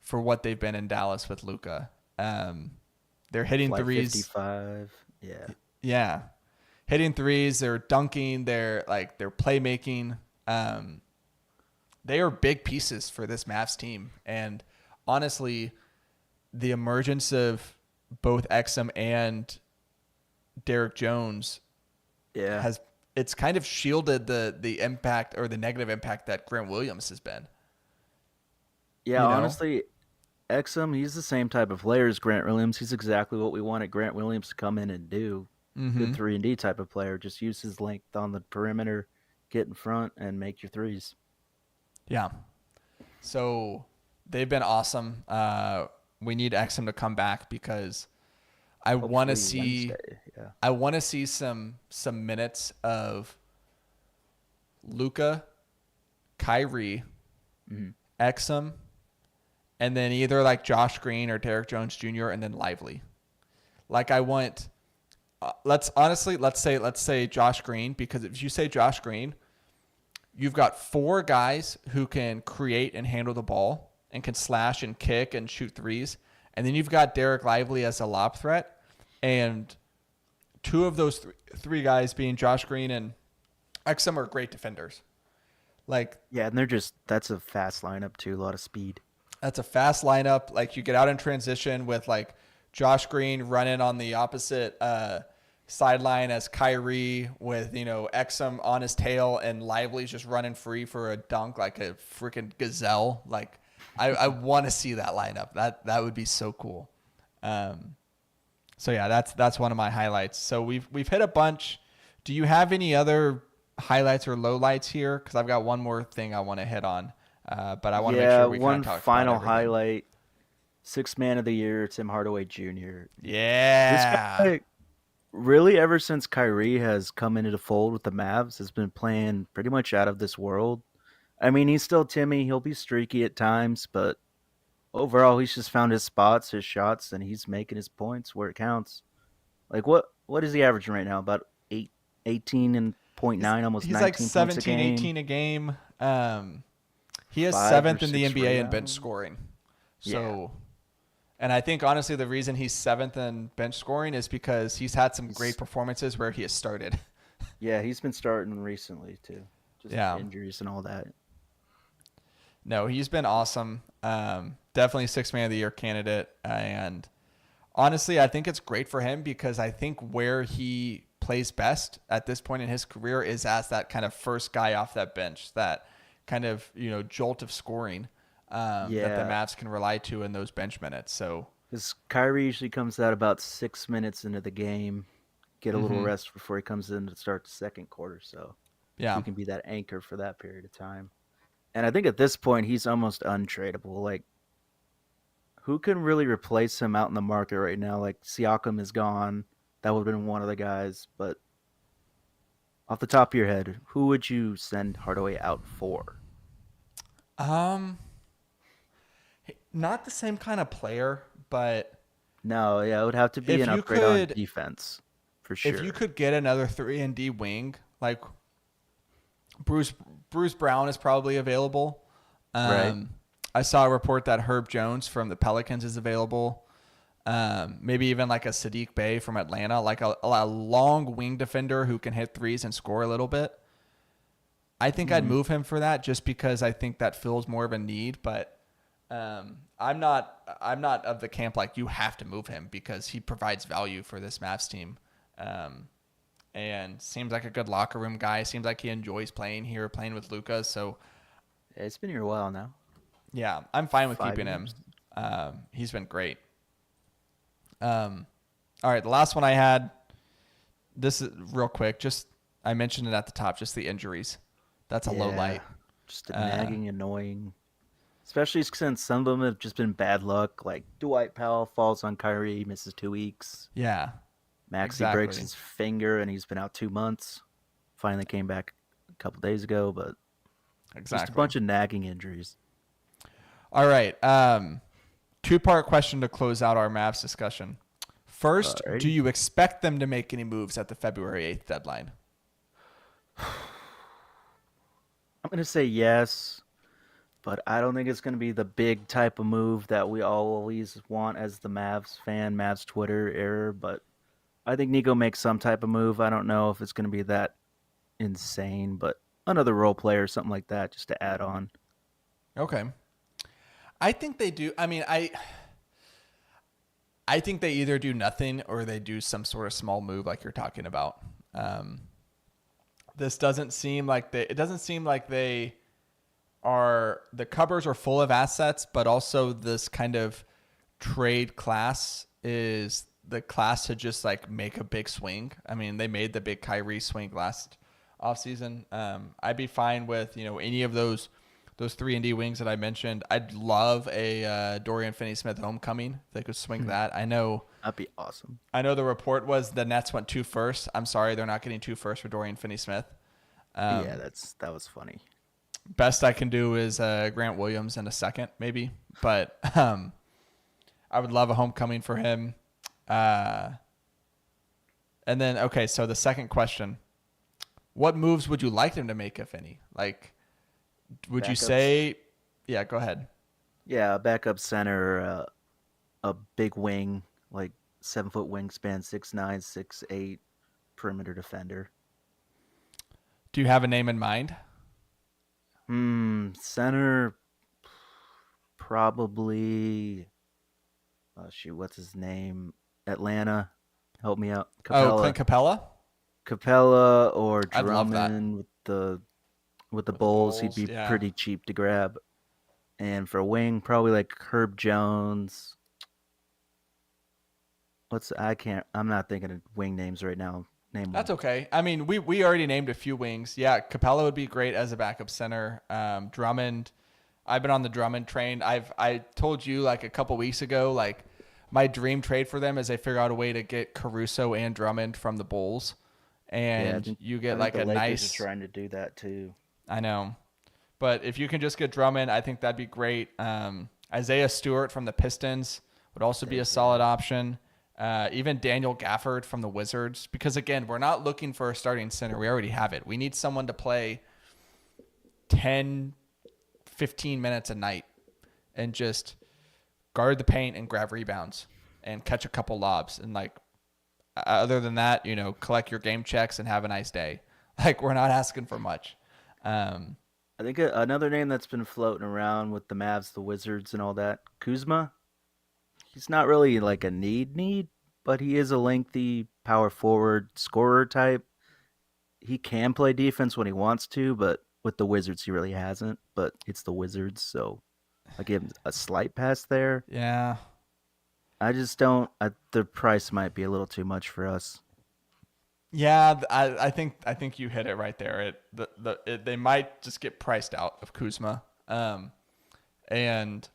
for what they've been in Dallas with Luka. They're hitting Flight threes. 55. Yeah. Hitting threes. They're dunking. They're playmaking. They are big pieces for this Mavs team. And honestly, the emergence of both Exum and Derek Jones it's kind of shielded the impact or the negative impact that Grant Williams has been. Yeah, honestly, Exum, he's the same type of player as Grant Williams. He's exactly what we wanted Grant Williams to come in and do. Good 3-and-D type of player. Just use his length on the perimeter, get in front, and make your threes. Yeah. So they've been awesome. We need Exum to come back because I want to see some minutes of Luka, Kyrie, Exum, and then either like Josh Green or Derek Jones Jr. and then Lively. Like I want let's say Josh Green, because if you say Josh Green, you've got 4 guys who can create and handle the ball and can slash and kick and shoot threes. And then you've got Derek Lively as a lob threat. And 2 of those 3 guys being Josh Green and Exum are great defenders. And that's a fast lineup too, a lot of speed. That's a fast lineup. Like you get out in transition with like Josh Green running on the opposite sideline as Kyrie with, Exum on his tail and Lively's just running free for a dunk like a freaking gazelle. Like I want to see that lineup. That would be so cool. So yeah, that's one of my highlights. So we've hit a bunch. Do you have any other highlights or lowlights here? Because I've got one more thing I want to hit on, but I want to make sure we kind of talk final about highlight. 6th man of the year, Tim Hardaway Jr. Yeah. This guy, really, ever since Kyrie has come into the fold with the Mavs, has been playing pretty much out of this world. I mean, he's still Timmy. He'll be streaky at times, but overall, he's just found his spots, his shots, and he's making his points where it counts. Like what is he averaging right now? About 18 and point He's, nine, almost he's like 19 points a 17, game. 18 a game. He is 5 or seventh in the 6 NBA in bench rebounds. scoring. Yeah, So, and I think honestly the reason he's seventh in bench scoring is because he's had some great he's, performances where he has started. yeah, he's been starting recently too. Just Yeah. injuries and all that. No, he's been awesome. Definitely sixth man of the year candidate. And honestly, I think it's great for him because I think where he plays best at this point in his career is as that kind of first guy off that bench, that kind of, jolt of scoring that the Yeah, Mavs can rely to in those bench minutes. So, because Kyrie usually comes out about 6 minutes into the game, get a little mhm, rest before he comes in to start the second quarter. So he yeah. can be that anchor for that period of time. And I think at this point he's almost untradeable. Like, who can really replace him out in the market right now? Like, Siakam is gone. That would have been one of the guys. But off the top of your head, who would you send Hardaway out for? Um, Not the same kind of player, but No, yeah, it would have to be if an you upgrade on could, defense for if you sure. could get another 3 and D wing, like Bruce Bruce Brown is probably available. Right? Um, I saw a report that Herb Jones from the Pelicans is available. Maybe even like a Sadiq Bey from Atlanta, like a long wing defender who can hit threes and score a little bit. I think I'd Hmm. move him for that just because I think that fills more of a need. But I'm not of the camp like you have to move him because he provides value for this Mavs team. Um, and seems like a good locker room guy. Seems like he enjoys playing here, playing with Luca. So Yeah, it's been here a while now. yeah, I'm fine with Five keeping him. years. He's been great. All right, the last one I had. This is real quick. Just I mentioned it at the top. Just the injuries. That's a low Yeah, light. just a Uh, nagging, annoying. Especially since some of them have just been bad luck. Like Dwight Powell falls on Kyrie, misses 2 weeks. yeah, Maxi breaks exactly, his finger and he's been out 2 months. Finally came back a couple days ago, but just a exactly. bunch of nagging injuries. All right. Two-part question to close out our Mavs discussion. First, do Alrighty. you expect them to make any moves at the February 8th deadline? I'm gonna say yes, but I don't think it's gonna be the big type of move that we always want as the Mavs fan, Mavs Twitter error. But I think Nico makes some type of move. I don't know if it's gonna be that insane, but another role player, something like that, just to add on. Okay. I think they do. I mean, I think they either do nothing or they do some sort of small move like you're talking about. Um, this doesn't seem like they. It doesn't seem like they are. The cupboards are full of assets, but also this kind of trade class is the class to just like make a big swing. I mean, they made the big Kyrie swing last offseason. I'd be fine with any of those 3 and D wings that I mentioned. I'd love a Dorian Finney-Smith homecoming. If they could swing that. That'd be awesome. I know the report was the Nets went 2 firsts. I'm sorry, they're not getting 2 firsts for Dorian Finney-Smith. Yeah, Um, that was funny. Best I can do is Grant Williams in a second, maybe. But I would love a homecoming for him. Uh, and then, okay, so the second question: what moves would you like them to make, if any? Like, would you Backups. say? Yeah, go ahead. Yeah, a backup center, a big wing, like 7 foot wingspan, 6'9", 6'8", perimeter defender. Do you have a name in mind? Center probably. Oh shoot, what's his name? Atlanta, help me out. Oh, Clint Capella Capella, or I'd love that. Drummond with the with the Bulls. He'd Bulls. be Yeah, pretty cheap to grab. And for wing, probably like Herb Jones. I'm not thinking of wing names right now. Name that's one. okay. I mean, we already named a few wings. Yeah, Capella would be great as a backup center. Drummond, I've been on the Drummond train. I told you like a couple weeks ago, like my dream trade for them is they figure out a way to get Caruso and Drummond from the Bulls, Yeah, and you I get think like the a Lakers are nice. trying to do that too. I know, but if you can just get Drummond, I think that'd be great. Isaiah Stewart from the Pistons would also be a solid option. Even Daniel Gafford from the Wizards, because again, we're not looking for a starting center. We already have it. We need someone to play 10, 15 minutes a night and just guard the paint and grab rebounds and catch a couple lobs. And like, other than that, collect your game checks and have a nice day. Like, we're not asking for much. I think another name that's been floating around with the Mavs, the Wizards, and all that, Kuzma. He's not really like a need, but he is a lengthy power forward scorer type. He can play defense when he wants to, but with the Wizards, he really hasn't. But it's the Wizards, so I give him a slight pass there. Yeah. I just don't. The price might be a little too much for us. Yeah, I think you hit it right there. They might just get priced out of Kuzma, and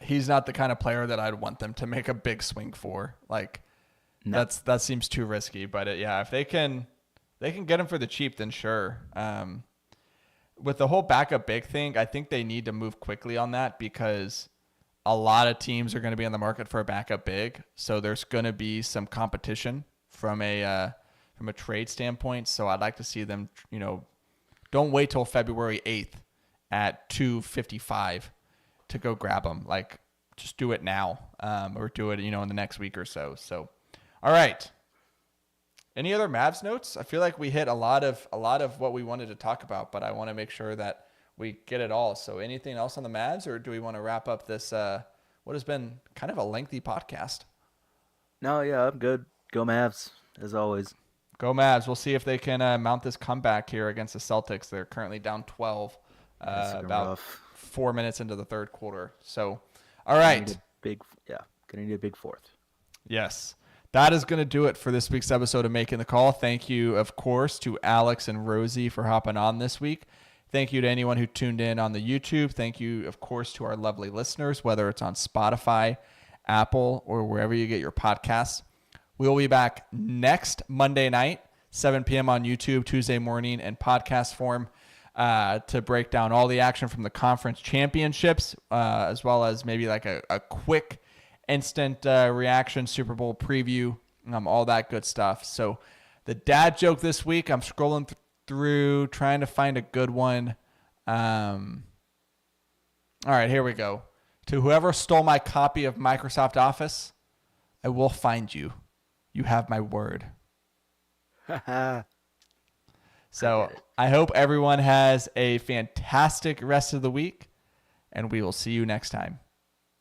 he's not the kind of player that I'd want them to make a big swing for. Like, No. that seems too risky. But if they can get him for the cheap, then sure. With the whole backup big thing, I think they need to move quickly on that because a lot of teams are going to be on the market for a backup big. So there's going to be some competition from a trade standpoint. So I'd like to see them, don't wait till February 8th at 2:55 to go grab them. Like, just do it now, or do it, in the next week or so. So, all right. Any other Mavs notes? I feel like we hit a lot of what we wanted to talk about, but I want to make sure that we get it all. So anything else on the Mavs, or do we want to wrap up this, what has been kind of a lengthy podcast? No, yeah, I'm good. Go Mavs, as always. Go Mavs. We'll see if they can mount this comeback here against the Celtics. They're currently down 12, about rough. 4 minutes into the third quarter. So, all right. Gonna need a big fourth. Yes. That is going to do it for this week's episode of Making the Call. Thank you, of course, to Alex and Rosie for hopping on this week. Thank you to anyone who tuned in on the YouTube. Thank you, of course, to our lovely listeners, whether it's on Spotify, Apple, or wherever you get your podcasts. We'll be back next Monday night, 7 p.m. on YouTube, Tuesday morning in podcast form, to break down all the action from the conference championships, as well as maybe like a quick instant reaction Super Bowl preview, all that good stuff. So the dad joke this week, I'm scrolling through trying to find a good one. All right, here we go. To whoever stole my copy of Microsoft Office, I will find you. You have my word. So I hope everyone has a fantastic rest of the week, and we will see you next time.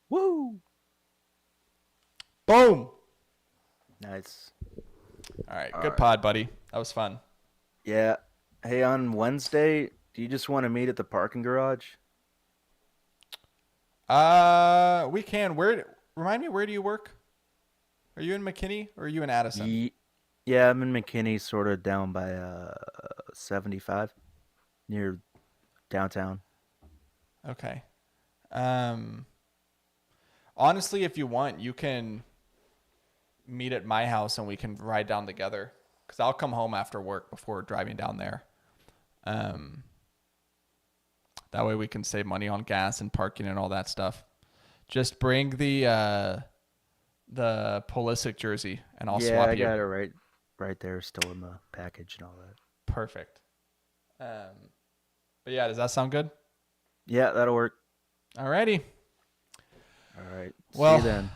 Woo! Boom. Nice. All right. Good pod, buddy. That was fun. Yeah. Hey, on Wednesday, do you just want to meet at the parking garage? We can. Remind me, where do you work? Are you in McKinney or are you in Addison? Yeah, I'm in McKinney, sort of down by 75, near downtown. Okay. Honestly, if you want, you can meet at my house and we can ride down together. Because I'll come home after work before driving down there. That way we can save money on gas and parking and all that stuff. Just bring the Pulisic jersey and I'll swap you. Yeah, I got it right there, still in the package and all that. Perfect. But yeah, does that sound good? Yeah, that'll work. Alrighty. All right. Well, See you then.